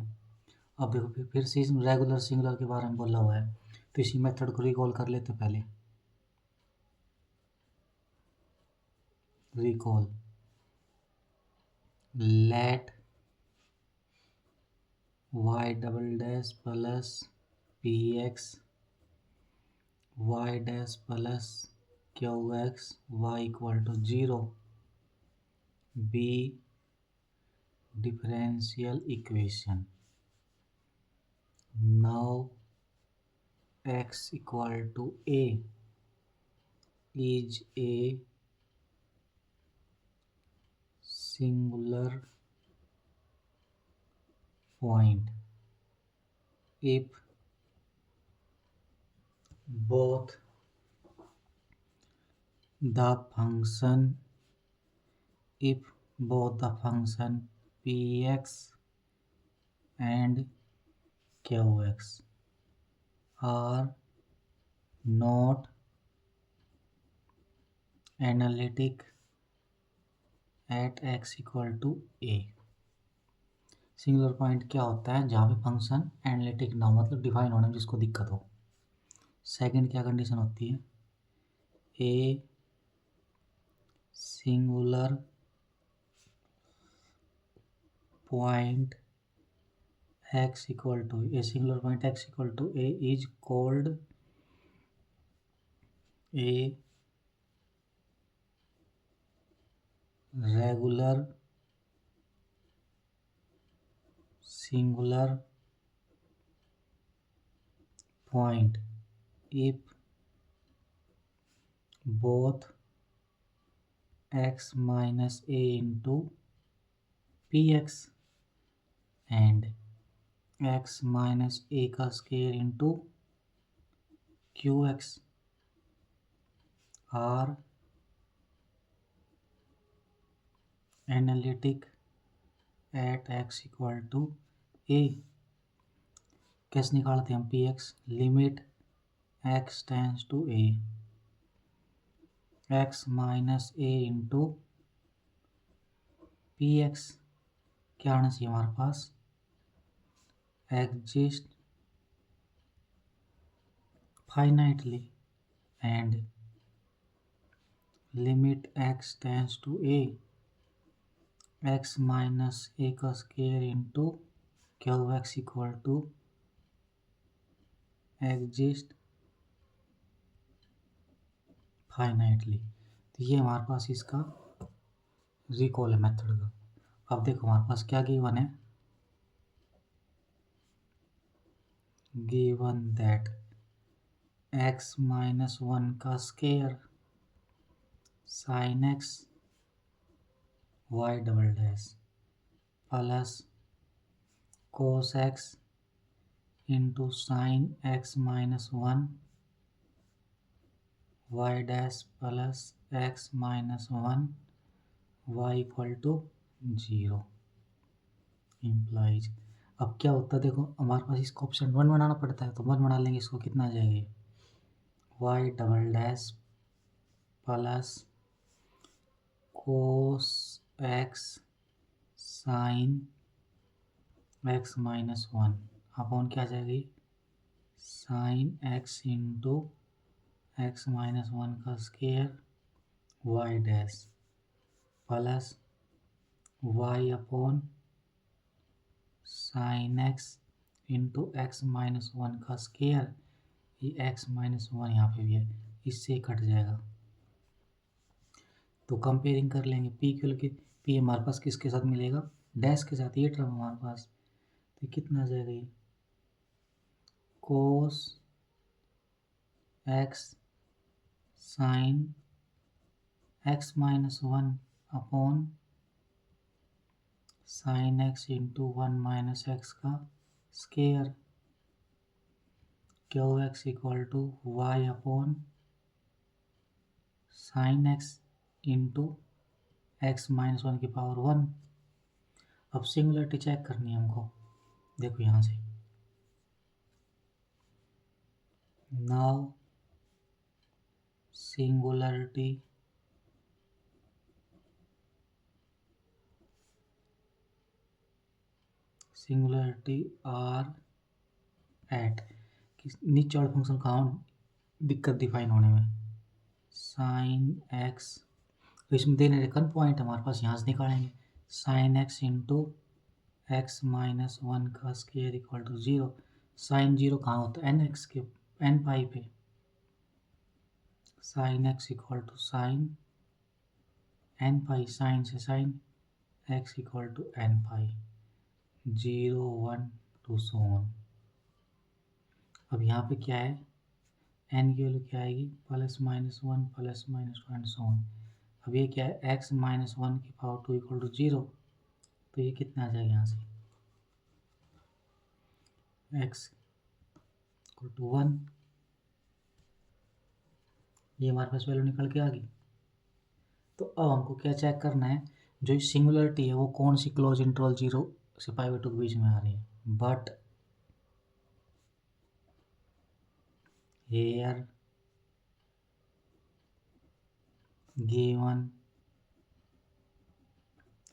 अब देखो फिर से regular singular के बारे में बोला हुआ है, तो इसी मेथड को रिकॉल कर लेते पहले। Recall, let Y double dash plus P X Y dash plus Q x Y equal to zero be differential equation. Now x equal to a is a singular point if both the function px and qx are not analytic at x equal to a। Singular point क्या होता है? जहाँ पे function analytic ना हो, मतलब define होने में जिसको दिक्कत हो। सेकंड क्या कंडीशन होती है? A singular point x equal to a singular point x equal to a is called a regular singular point if both x minus a into px and x minus a का square into qx are analytic at x equal to a। कैसे निकालते हैं हम px? Limit x tends to a x minus a into px क्या आना चाहिए हमारे पास? Exist finitely and limit x tends to a x minus a का square into q x equal to exist finitely. तो ये हमारे पास इसका रिकॉल है मेथड का। अब देखो हमारे पास क्या गिवन है? Given that x minus one का square sine x y double dash plus cos x into sine x minus one y dash plus x minus one y equal to zero implies. अब क्या होता है देखो, हमारे पास इसको option one बनाना पड़ता है, तो वन बना लेंगे। इसको कितना आ जाएगी? Y double dash plus cos x sine x minus one upon क्या आ जाएगी? Sine x into x minus one का square y dash plus y upon sine x into x minus one का स्केयर, ये एक्स माइनस वन यहाँ पे भी है, इससे कट जाएगा। तो कंपेयरिंग कर लेंगे, पी क्यू की पी हमारे पास किसके साथ मिलेगा, डैश के साथ, ये टर्म हमारे पास। तो कितना आ जाएगा ये cos x sine x minus one upon sine x into one minus x का square, q x equal to Y upon sine x into x minus one की पावर वन। अब सिंगुलरिटी चेक करनी है हमको, देखो यहाँ से, नाउ सिंगुलरिटी आर एट, नीचे वाले फंक्शन कहाँ दिक्कत डिफाइन होने में, साइन एक्स, तो इसमें देने रेखन पॉइंट हमारे पास यहाँ से निकालेंगे, sine x into x minus one का square equal to zero. Sine zero कहाँ होता है, एन एक्स के एन पाई पे, sine x equal to sine n pi, sine से sine, x equal to n pi, 0 1 2 so on. अब यहाँ पे क्या है, एन की वैल्यू क्या आएगी, plus minus one plus minus one so on. अब ये क्या है, एक्स माइनस वन की power two equal to zero, तो ये कितना आ जाएगा यहाँ से, एक्स इक्वल टू वन, ये हमारे पास वैल्यू निकल के आ गई। तो अब हमको क्या चेक करना है, जो सिंगुलरिटी है वो कौन सी क्लोज इंटरवल जीरो से पाई बाई टू के बीच में आ रही है, बट हेयर गिवन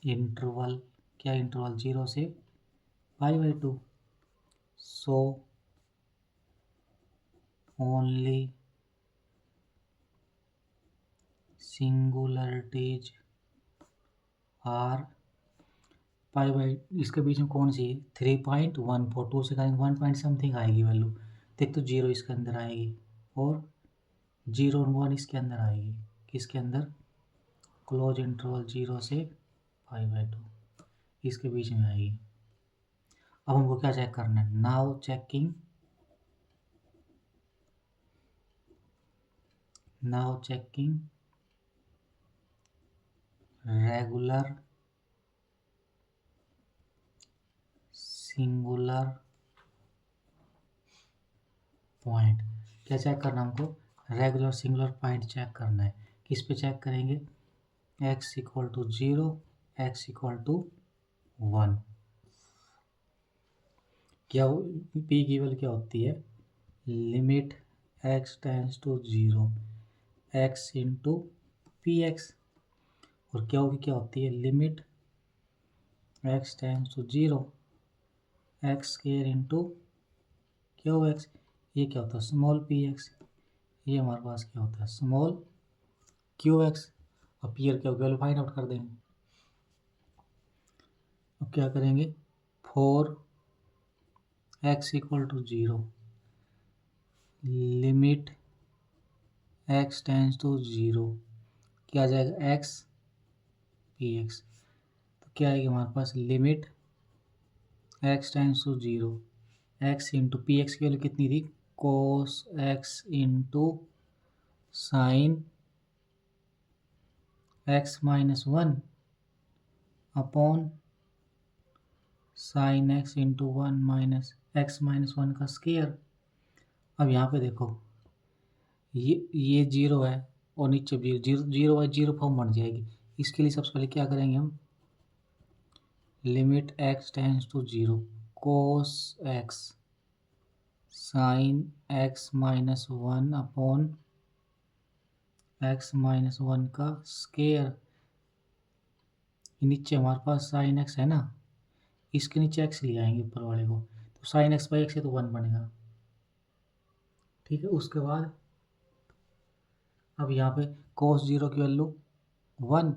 इंटरवल, क्या इंटरवल, जीरो से pi by two, so only singularities are pi by, इसके बीच में कौन सी है, 3.14, टू से करेंगे 1 पॉइंट समथिंग आएगी वैल्यू, देख तो जीरो इसके अंदर आएगी और 0 और 1 इसके अंदर आएगी, किसके अंदर, क्लोज इंटरवल जीरो से पाई बाई टू, इसके बीच में आएगी। अब हमको क्या चेक करना है, now checking regular singular point, क्या चेक करना है हमको, रेगुलर सिंगुलर पॉइंट चेक करना है। किस पे चेक करेंगे, x equal to zero, x equal to one. क्या पी की वैल्यू क्या होती है, limit x tends to zero x into p x, और क्या होगी, क्या होती है, limit x tends to zero x square into q x, ये क्या होता है, स्मॉल पी एक्स, ये हमारे पास क्या होता है, स्मॉल क्यू एक्स। अब पी और क्यू वैल्यू फाइंड आउट कर देंगे। अब क्या करेंगे, four x equal to zero, limit x tends to zero, क्या आ जाएगा, एक्स पी एक्स, तो क्या आएगी हमारे पास, limit x tends to zero x into p x की वैल्यू कितनी थी, cos x into sine x minus one upon sine x into one minus x minus one का स्केयर। अब यहाँ पे देखो, ये जीरो है और नीचे भी zero, zero by zero form बन जाएगी। इसके लिए सबसे पहले क्या करेंगे हम, limit x tends to zero cos x sine x minus one upon x minus one का स्केयर, नीचे हमारे पास साइन एक्स है ना, इसके नीचे एक्स ले आएंगे ऊपर वाले को, तो साइन एक्स बाई एक्स है तो वन बनेगा, ठीक है। उसके बाद अब यहाँ पे कोस जीरो की वैल्यू वन,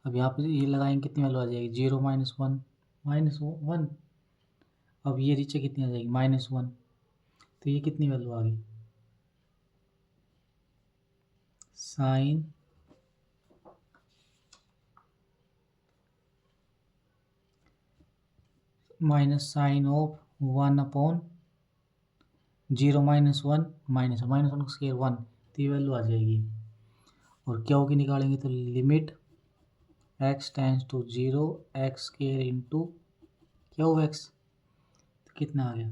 अब यहाँ पे ये लगाएंगे कितनी वैल्यू आ जाएगी, zero minus one minus one, अब ये नीचे कितनी आ जाएगी, माइनस वन, तो ये कितनी वैल्यू आ गई, sine minus sine of 1/0 minus one minus one का स्क्वायर 1, तो ये वैल्यू आ जाएगी। और क्या होगी निकालेंगे तो limit x tends to 0 x square into क्या होगा x, तो कितना आ गया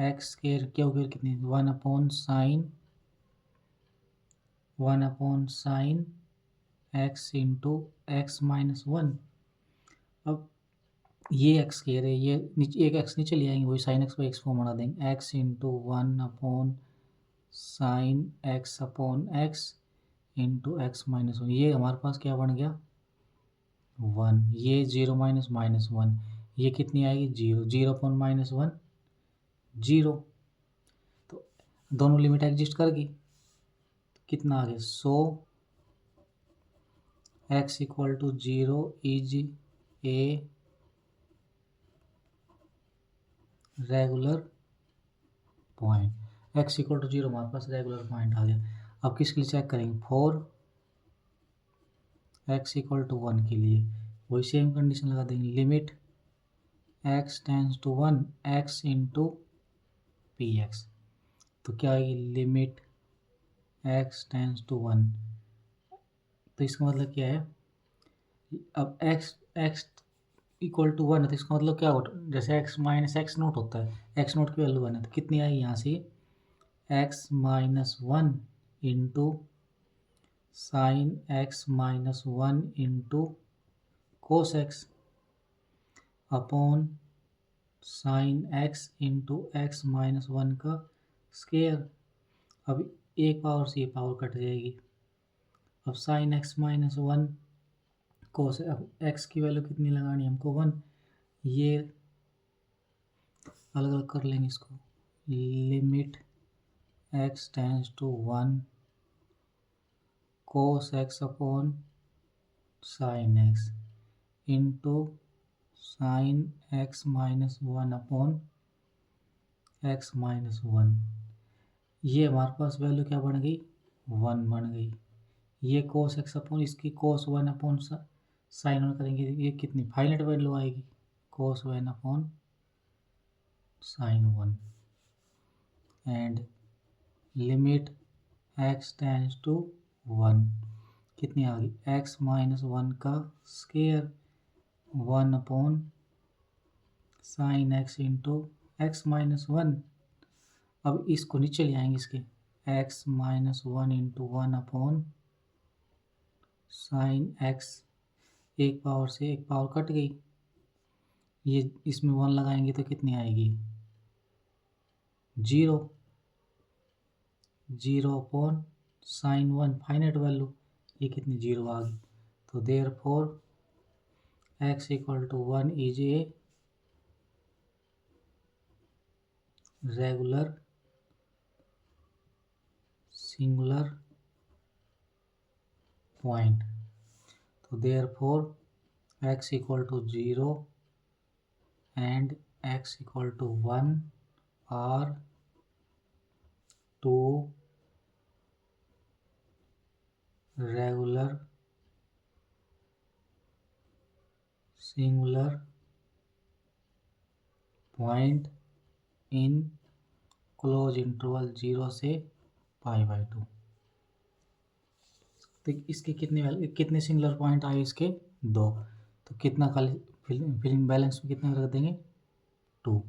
एक्स स्क्वायर क्या होगा कितनी 1/sin x into x minus 1। अब ये एक्स स्क्वायर है, ये नीचे एक एक्स नीचे ले आएंगे, वही साइन एक्स को एक्स फॉर्म बना देंगे, x into 1/sin x/x into x minus 1। ये हमारे पास क्या बन गया 1, ये 0 माइनस माइनस 1, ये कितनी आएगी 0, 0/-1 0। तो दोनों लिमिट एग्जिस्ट कर गई, तो कितना आ गया 100 x equal to 0 is a regular point. x equal to 0 हमारे पास रेगुलर पॉइंट आ गया। अब किसके लिए चेक करेंगे फॉर x इक्वल टू 1 के लिए वही सेम कंडीशन लगा देंगे, limit x tends to 1 x into p x. तो क्या आएगी लिमिट x टेंस टू 1, तो इसका मतलब क्या है अब x इक्वल टू 1 है, तो इसका मतलब क्या होता है जैसे x माइनस एक्स नोट होता है, x नोट की वैल्यू 1 है, तो कितनी आई यहाँ से x minus 1 into sine x minus 1 into cos x upon sine x into x minus 1 का स्क्वायर। अब एक पावर से ये पावर कट जाएगी, अब साइन x माइनस 1 कोस, अब x की वैल्यू कितनी लगानी है हमको 1, ये अलग अलग कर लेंगे इसको, limit x tends to 1 cos x upon sine x into sine x minus 1 upon x minus 1। ये हमारे पास वैल्यू क्या बन गई 1 बन गई। ये कोस x अपॉन इसकी कोस 1 अपॉन साइन 1 करेंगे, ये कितनी फाइनाइट वैल्यू आएगी cos 1 upon sine 1 and limit x tends to 1 कितनी आ गई x माइनस 1 का square 1 upon sine x into x minus 1। अब इसको नीचे ले आएंगे इसके x minus 1 into 1 upon sine x, एक पावर से एक पावर कट गई, ये इसमें 1 लगाएंगे तो कितनी आएगी 0, 0 अपॉन साइन 1 फाइनाइट वैल्यू, ये कितनी 0 आ गई। तो therefore x equal to 1 is a regular singular point. तो therefore x equal to 0 and x equal to 1 are two regular singular point in close interval 0 से π/2। तो इसके कितने सिंगुलर पॉइंट आए इसके 2, तो कितना खाली फिलिंग बैलेंस में कितना रख देंगे 2।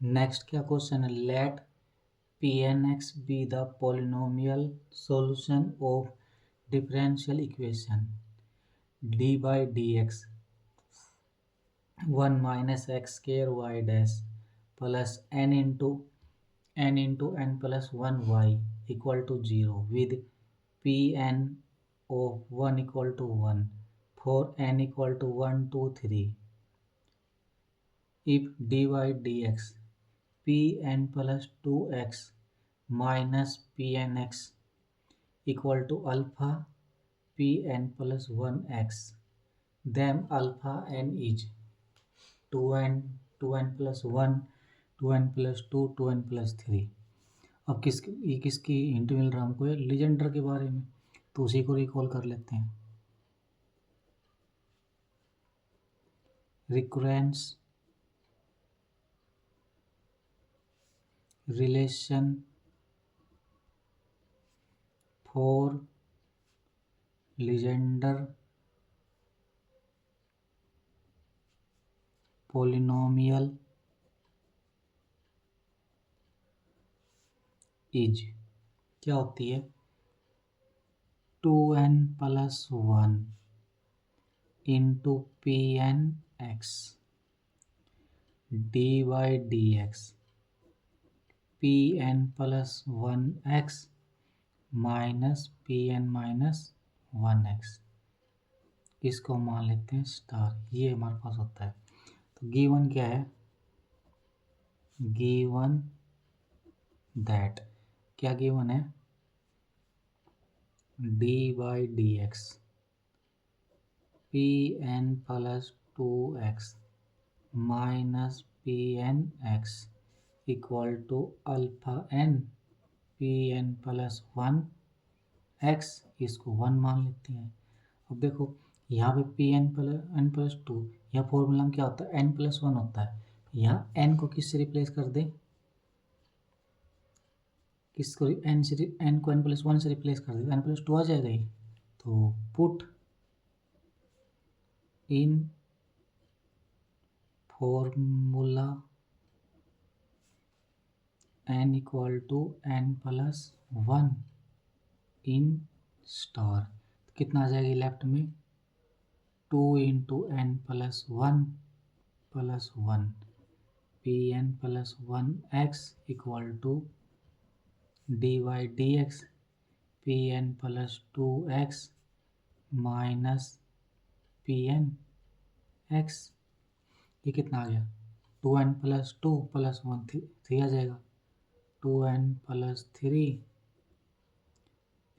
नेक्स्ट क्या क्वेश्चन है, late Pnx be the polynomial solution of differential equation d by dx 1 minus x square y dash plus n into n plus 1 y equal to 0 with Pn of 1 equal to 1 for n equal to 1 2 3 if dy dx Pn plus 2x minus Pnx equal to alpha Pn plus 1x, then alpha n is 2n plus 1, 2n plus 2, 2n plus 3। अब ये किसकी hint मिल रहा है हमको, ये Legender के बारे में, तो उसी को रिकॉल कर लेते हैं। Recurrence relation for Legendre polynomial is क्या होती है, 2n+1 into p n x d y D x p n plus one x minus p n minus one x, इसको मान लेते हैं स्टार। ये हमारे पास होता है। तो गिवन क्या है, गिवन दैट, क्या गिवन है, d by d x p n plus two x minus p n x equal to alpha n p n plus one x, इसको वन मान लेते हैं। अब देखो यहाँ पे पी एन प्लस टू, यहाँ फॉर्मूला में क्या होता है, एन प्लस वन होता है। यहाँ एन को किससे रिप्लेस कर दें, किसको, एन को एन प्लस वन से रिप्लेस कर दें, एन प्लस टू आ जाएगा ये। तो put in formula n equal to n plus one in star, कितना आ जाएगी लेफ्ट में, 2 into n plus one p n plus one x equal to d y D x p n plus two x minus p n x, ये कितना आ गया, 2n+2+1 three आ जाएगा, 2n+3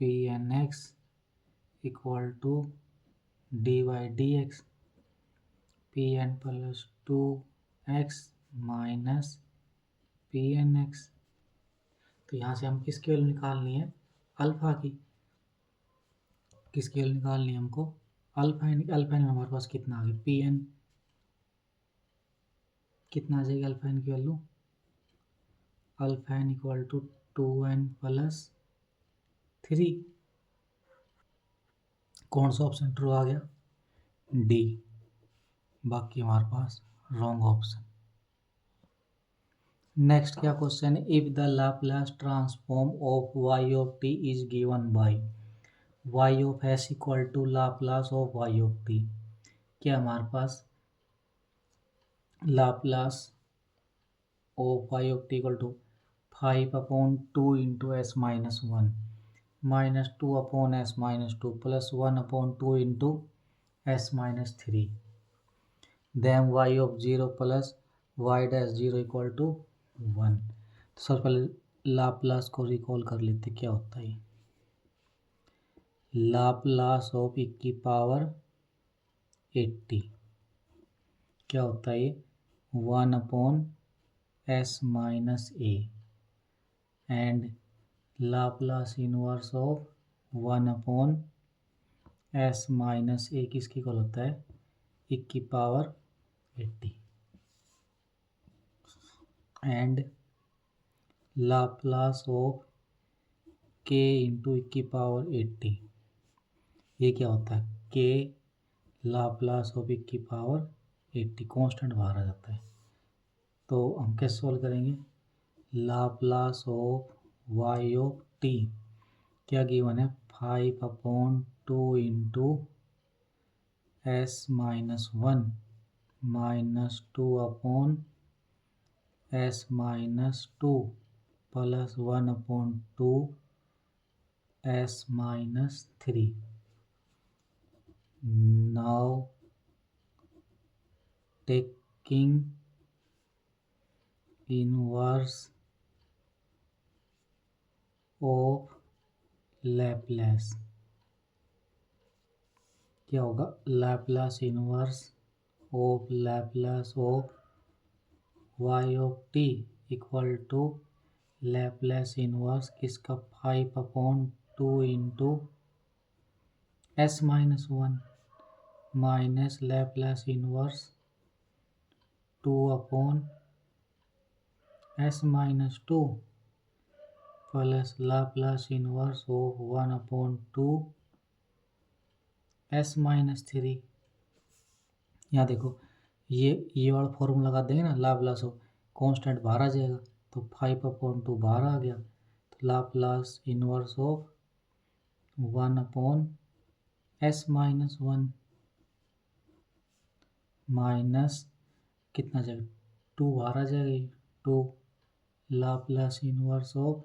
p n x equal to d y D x p n plus two x minus p n x. तो यहाँ से हम किसकी वैल्यू निकालनी है, अल्फा की, किसकी वैल्यू निकालनी है हमको, अल्फा एन में हमारे पास कितना आ गया, पी एन कितना आ जाएगा, अल्फा एन की value, alpha n equal to 2n+3, कौन सा ऑप्शन ट्रू आ गया, डी, बाकी हमारे पास रॉन्ग ऑप्शन। नेक्स्ट क्या क्वेश्चन है, if the Laplace transform of y of t is given by y of s equal to Laplace of y of t, क्या हमारे पास Laplace of y of t equal to 5/2 into s minus one minus 2/s-2 plus 1/2 into s minus three, then y of 0 plus y dash 0 equal to 1। तो सबसे पहले Laplace को recall कर लेते, क्या होता है, लाप्लास ऑफ e की पावर 80 क्या होता है, 1/s minus a, and Laplace inverse of 1/s minus a किसकी इक्वल होता है, e की power 80, and Laplace of k into e की पावर 80, ये क्या होता है, k लाप्लास ऑफ e की पावर 80, कांस्टेंट बाहर आ जाता है। तो हम कैसे सोल्व करेंगे, Laplace of y of t क्या गिवन है, 5/2 into s minus one minus 2/s minus 2 plus 1/2 s minus 3। Now taking inverse of Laplace, क्या होगा, Laplace inverse of y of t equal to Laplace inverse किसका 5/2 into s-1 minus Laplace inverse 2/s-2 plus Laplace inverse of 1/2 s-3। यहाँ देखो ये वाला formula लगा देंगे ना, लाप्लास ऑफ कांस्टेंट बाहर आ जाएगा तो 5/2 बाहर आ गया, तो Laplace inverse of 1/s-1 minus कितना जाएगा 2 बाहर आ जाएगा 2 Laplace inverse of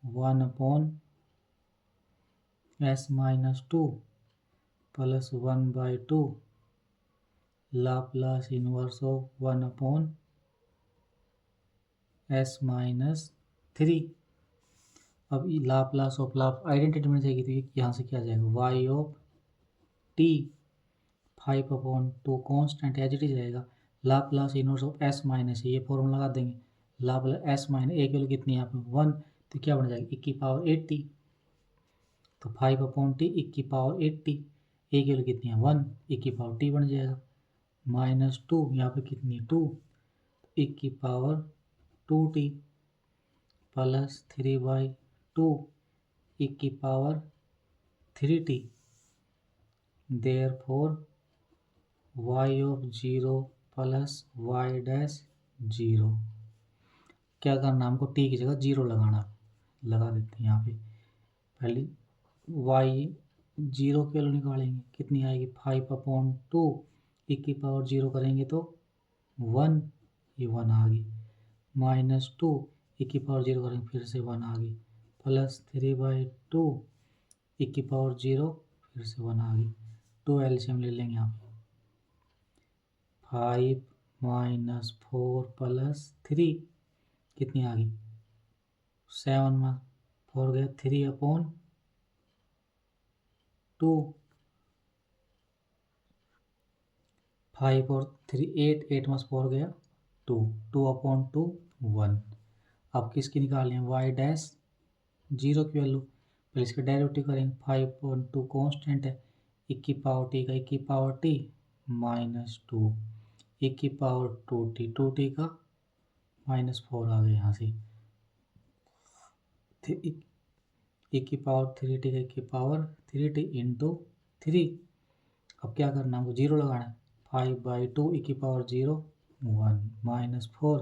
1/s-2 plus 1/2 Laplace inverse of 1/s-3। अब लाप्लास ऑफ आइडेंटिटी में जाएगी तो यहाँ से क्या जाएगा y of t 5/2 constant as it is रहेगा। लाप्लास इनवर्स ऑफ s- ये फॉर्मूला लगा देंगे, लाप्लास s- a की वैल्यू कितनी है यहाँ पे 1, तो क्या बन जाएगा e⁻80, तो 5/t e⁻80 a की वैल्यू कितनी है 1 e⁻t बन जाएगा, -2 यहाँ पे कितनी है 2 e⁻2t plus 3/2 e⁻3t। Therefore y of 0 plus y'0, क्या करना हमको t की जगह 0 लगा देते हैं यहाँ पे। पहले y 0 की वैल्यू निकालेंगे, कितनी आएगी 5/2 e⁻0 करेंगे तो 1, ये 1 आ गई, -2 e⁻0 करेंगे फिर से 1 आ गई, प्लस 3/2 e⁻0 फिर से 1 आ गई। तो एलसीएम ले लेंगे यहाँ पे 5 - 4 + 3 कितनी आ गई 7 में 4 गया 3/2 5 और 3 8 में 4 गया 2 2/2 1। अब किसकी निकालें y'0 की वैल्यू, पहले इसका डेरिवेटिव करेंगे 5/2 कांस्टेंट है e⁻t का e⁻t -2 e⁻2t 2t का -4 आ गया यहाँ से e⁻3t का e⁻3t इंटू 3। अब क्या करना है हमको 0 लगाना है 5/2 e⁻0 1 -4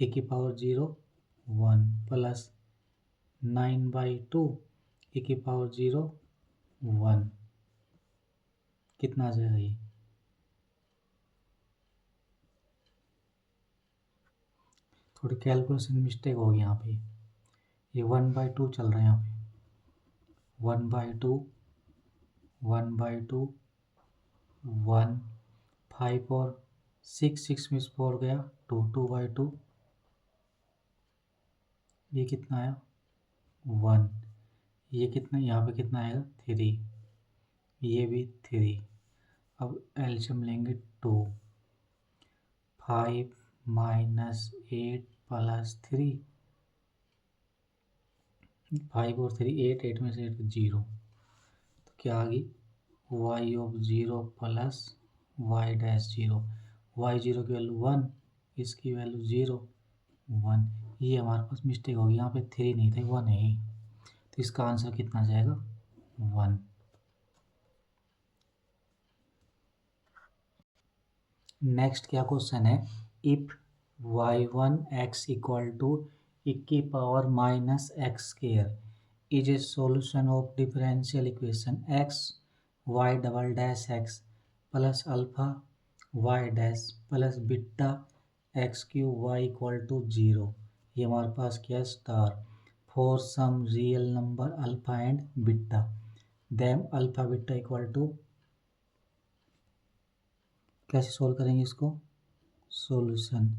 e⁻0 1 प्लस 9/2 e⁻0 1 कितना आ जाएगा ये थोड़ी कैलकुलेशन मिस्टेक होगी यहाँ पे, ये 1/2 चल रहा है यहाँ पे 1/2 1/2 1 5 और 6 में 4 गया 2 2/2 ये कितना आया 1, ये कितना यहाँ पे कितना आएगा 3, ये भी 3। अब एलसीएम लेंगे 2 5 - 8 + 3 5 और 3 8 में से 8 0, तो क्या आ गई y of 0 plus y'0 y'0 की वैल्यू 1 इसकी वैल्यू 0 1, ये हमारे पास मिस्टेक होगी यहाँ पे 3 नहीं थे 1 है ही, तो इसका आंसर कितना जाएगा 1। नेक्स्ट क्या क्वेश्चन है if y1 x equal to e⁻−x² is a solution of differential equation x y"x plus alpha y' plus beta x³ y equal to 0, ये हमारे पास क्या है star for some real number alpha and beta then alpha beta equal to, कैसे solve करेंगे इसको solution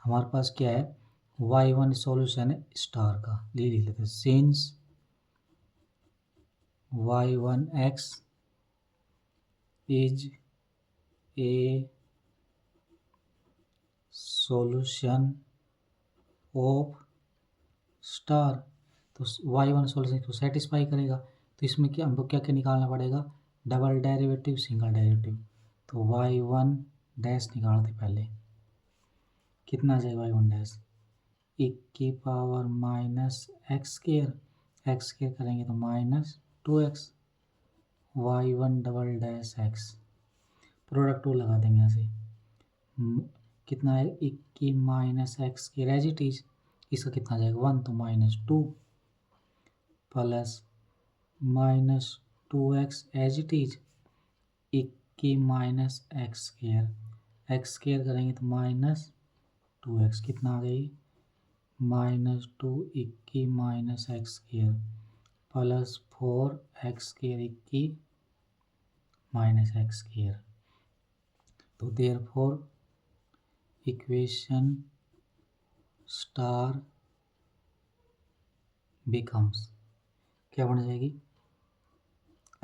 हमारे पास क्या है y1 सॉल्यूशन है स्टार का, ये लिख लेते हैं since y1x is a solution of star, तो y1 सॉल्यूशन को सेटिस्फाई करेगा। तो इसमें क्या हमको क्या क्या निकालना पड़ेगा, डबल डेरिवेटिव, सिंगल डेरिवेटिव। तो y1 डैश निकालते पहले, कितना आ जाएगा y1 डैश, e की power minus x square, x square करेंगे तो minus 2x, y1 double dash x, product two लगा देंगे यहाँ से, कितना है, e की minus x square as it is, इसका कितना आ जाएगा 1, तो -2 plus -2x as it is, e की माइनस एक्स स्क्वायर करेंगे तो -2x, कितना आ गई, -2 e की minus x square plus 4x square e की माइनस एक्स स्क्वायर। तो देयरफॉर इक्वेशन स्टार बिकम्स, क्या बन जाएगी,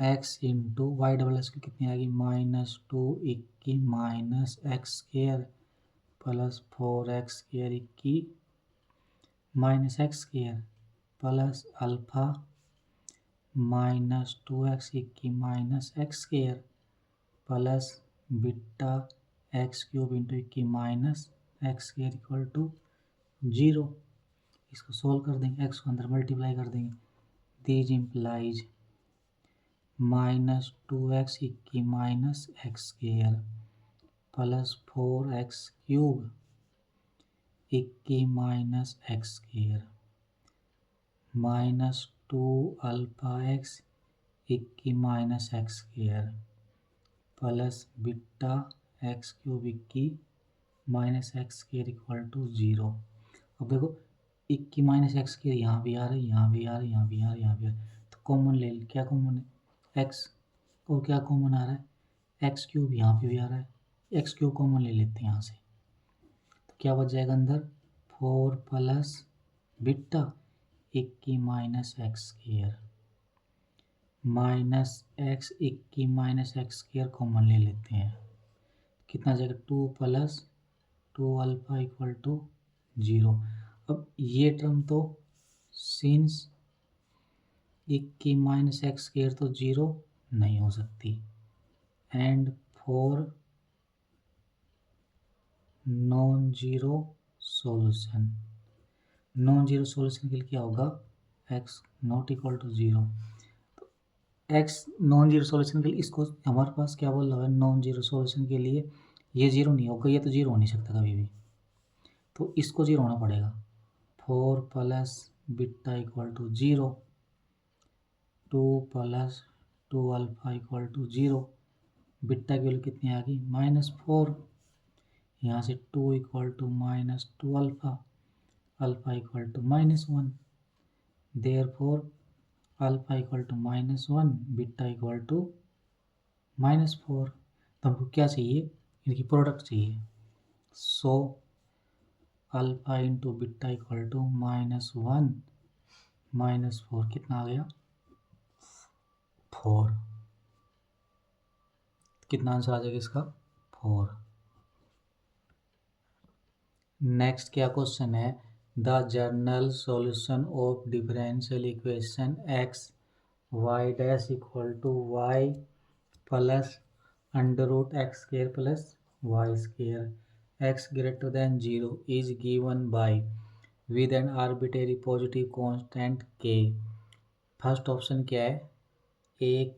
x into y double s की कितनी आएगी, -2 e की minus x square plus 4x square e की minus x square plus alpha -2x e की minus x square plus beta x cube into की minus x square equal to 0। इसको solve कर देंगे, एक्स को अंदर मल्टीप्लाई कर देंगे, दीज इम्प्लाइज -2x e की minus x square plus 4x cube e की minus x square -2 alpha x e की minus x square plus beta x cube e की minus x square equal to 0। अब देखो e की minus x square यहाँ भी आ रहा है, यहाँ भी आ रहा है, यहाँ भी आ रहा है, यहाँ भी आ रहा है, तो कॉमन ले, क्या कॉमन है, x, और क्या कॉमन आ रहा है, एक्स क्यूब, यहाँ पे भी आ रहा है, एक्स क्यूब कॉमन ले लेते हैं यहाँ से, तो क्या बच जाएगा अंदर, 4 प्लस बीटा एक की minus x square minus x एक की माइनस एक्स स्क्वायर कॉमन ले लेते हैं, कितना जाएगा, 2 प्लस 2 अल्फा इक्वल टू 0। अब ये टर्म तो सिंस एक की माइनस एक्स स्क्वायर तो 0 नहीं हो सकती, and for non zero solution, non zero solution के लिए क्या होगा, x नॉट इक्वल टू 0, तो x नॉन जीरो सॉल्यूशन के लिए, इसको हमारे पास क्या बोल रहा है, नॉन जीरो सॉल्यूशन के लिए ये 0 नहीं होगा, ये तो 0 हो नहीं सकता कभी भी, तो इसको 0 होना पड़ेगा, 4 plus beta equal to 0, 2 plus 2 alpha equal to 0, beta की वैल्यू कितनी आ गई, -4, यहाँ से 2 equal to -2 alpha, alpha equal to -1, therefore alpha equal to -1, beta equal to -4। तो हमको क्या चाहिए, इनकी प्रोडक्ट चाहिए, so alpha into beta equal to -1 -4, कितना आ गया, 4, कितना आंसर आ जाएगा इसका, 4। नेक्स्ट क्या क्वेश्चन है, the general solution of differential equation x Y dash equal to Y plus under root x square plus Y square x greater than 0 is given by with an arbitrary positive constant k. First option क्या है, A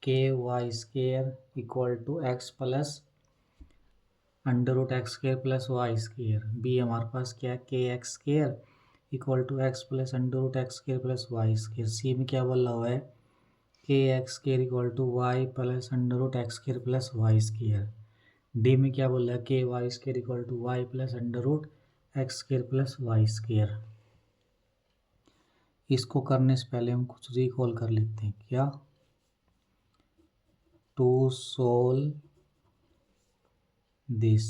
k y square equal to x plus under root x square plus Y square, B हमारे पास क्या है, के x square equal to x plus under root x square plus Y square, C में क्या बोला हुआ है, के x square equal to Y plus under root x square plus Y square, D में क्या बोल रहा है, के y square equal to Y plus under root x square plus Y square. इसको करने से पहले हम कुछ रिकॉल कर लेते हैं, क्या, to solve this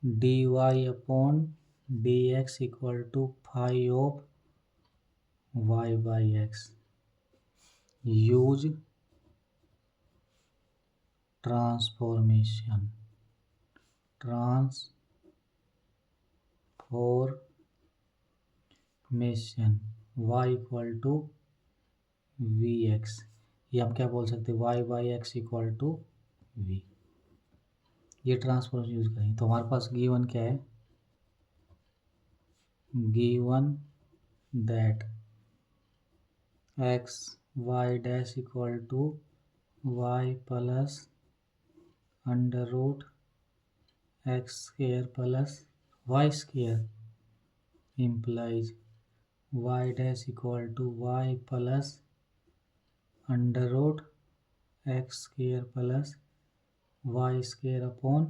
dy upon dx equal to phi of y by x, use transformation, transformation y equal to v x, ये हम क्या बोल सकते हैं, y by x equal to v. ये ट्रांसफॉर्मेशन यूज करेंगे तो हमारे पास गिवन क्या है, given that x Y dash equal to Y plus under root x square plus Y square implies y dash equal to y plus under root x square plus Y square upon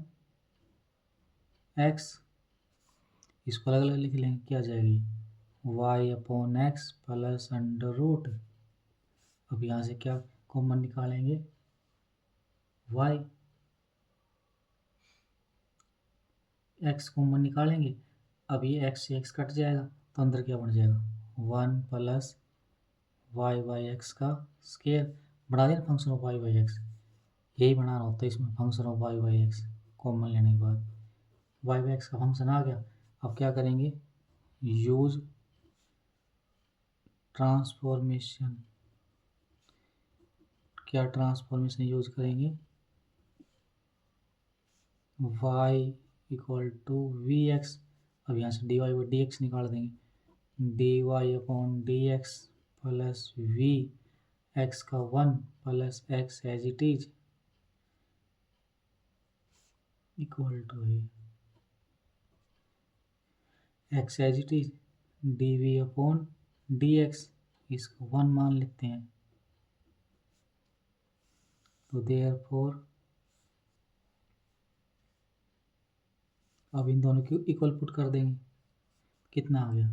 x. इसको अलग अलग लिख लेंगे, क्या जाएगी y upon x plus under root, अब यहाँ से क्या कॉमन निकालेंगे y, x कॉमन निकालेंगे। अब ये x से x कट जाएगा तो अंदर क्या बन जाएगा 1 प्लस वाई बाई एक्स का स्क्वायर, बना देना function of y by x, यही बनाना होता है इसमें, function of y by x common लेने के बाद वाई बाई एक्स का फंक्शन आ गया। अब क्या करेंगे, यूज ट्रांसफॉर्मेशन, क्या ट्रांसफॉर्मेशन यूज करेंगे, y equal to v x, अब यहाँ से d y by d x निकाल देंगे, d Y upon D x plus v x का 1 plus x as it is equal to x as it is d v upon D x, इसको 1 मान लेते हैं तो देयरफॉर अब इन दोनों को इक्वल पुट कर देंगे, कितना आ गया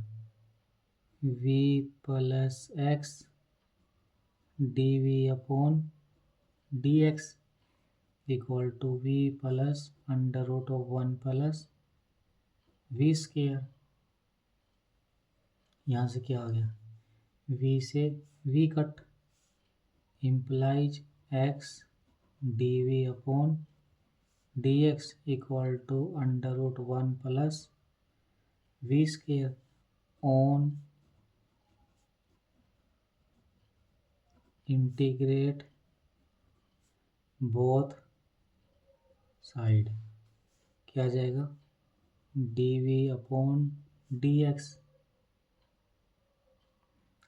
v plus x d v upon D x equal to v plus under root of 1 plus v square. यहाँ से क्या आ गया v से v cut, implies x d v upon D x equal to under root 1 plus v square on integrate both side, क्या आ जाएगा d v upon D x.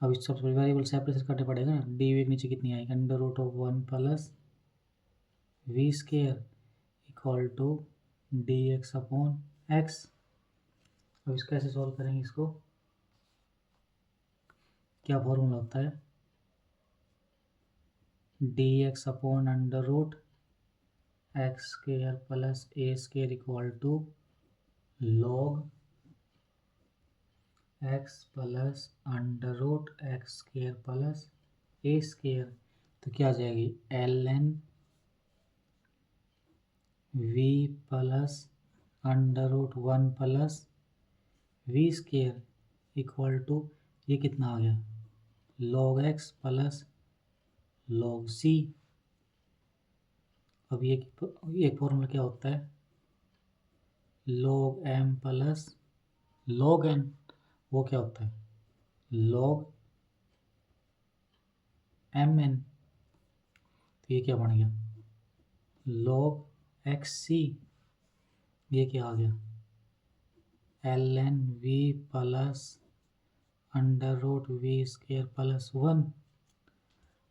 अब इस सबसे वेरिएबल सेपरेशन करने पड़ेगा ना, डी वी नीचे कितनी आएगी under root of 1 plus v square equal to d x upon x. अब इसको कैसे सॉल्व करेंगे, इसको क्या फॉर्मूला होता है, d x upon under root x square plus a square equal to log x plus under root x square plus a square, तो क्या आ जाएगी l N V plus under root 1 plus v square equal to, ये कितना आ गया log x plus log c. अब ये एक फॉर्मूला क्या होता है log m plus log n, वो क्या होता है लॉग एम एन, तो ये क्या बन गया लॉग एक्स सी, ये क्या आ गया L N V plus under root V square plus 1।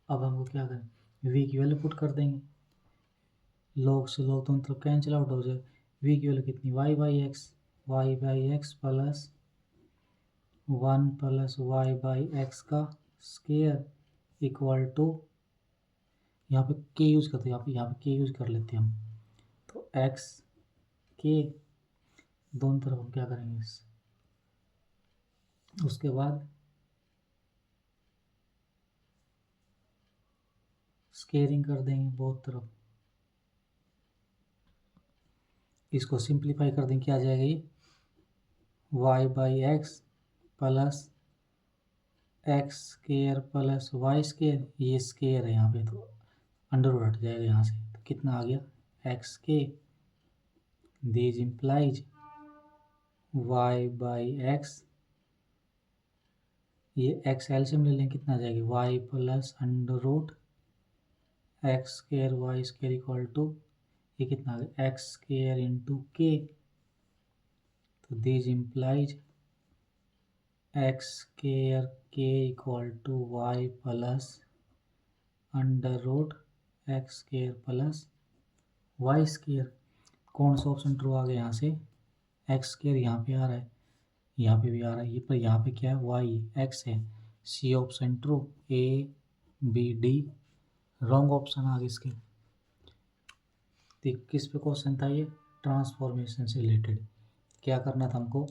अब हमको क्या करें v की वैल्यू पुट कर देंगे, लॉग से लॉग दोनों तरफ कैंसिल आउट हो जाए, v की वैल्यू कितनी y by X plus 1 plus Y by x का स्क्वायर इक्वल टू, यहाँ पे k यूज़ करते हैं, यहाँ पे k यूज़ कर लेते हैं हम, तो x k दोनों तरफ हम क्या करेंगे, उसके बाद स्केयरिंग कर देंगे बहुत तरफ, इसको सिंप्लीफाई कर देंगे, क्या आ जाएगा ये Y by X plus X square plus Y square, ये स्क्वायर है यहाँ पे तो अंडर रूट हट जाएगा यहाँ से, तो कितना आ गया X K, this implies Y by X ये एक्स एलसीएम ले लें, कितना आ जाएगी Y plus under root X square Y square equal to, ये कितना आ गया एक्स स्केयर इंटू के। तो this implies X square K equal to Y plus under root X square plus Y square. कौन सा ऑप्शन ट्रू आ गया यहाँ से, एक्स स्केयर यहाँ पे आ रहा है, यहाँ पे भी आ रहा है, ये पर यहाँ पे क्या है वाई एक्स है, C option true, A B D wrong option आ गए इसके। तो किस पे क्वेश्चन था ये, ट्रांसफॉर्मेशन से रिलेटेड। क्या करना था हमको,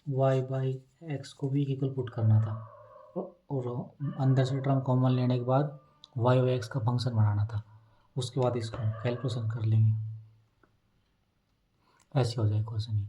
वाई बाई एक्स को भी इक्वल पुट करना था और अंदर से टर्म कॉमन लेने के बाद वाई बाई एक्स का फंक्शन बनाना था, उसके बाद इसको कैलकुलेशन कर लेंगे, ऐसे हो जाए क्वेश्चन।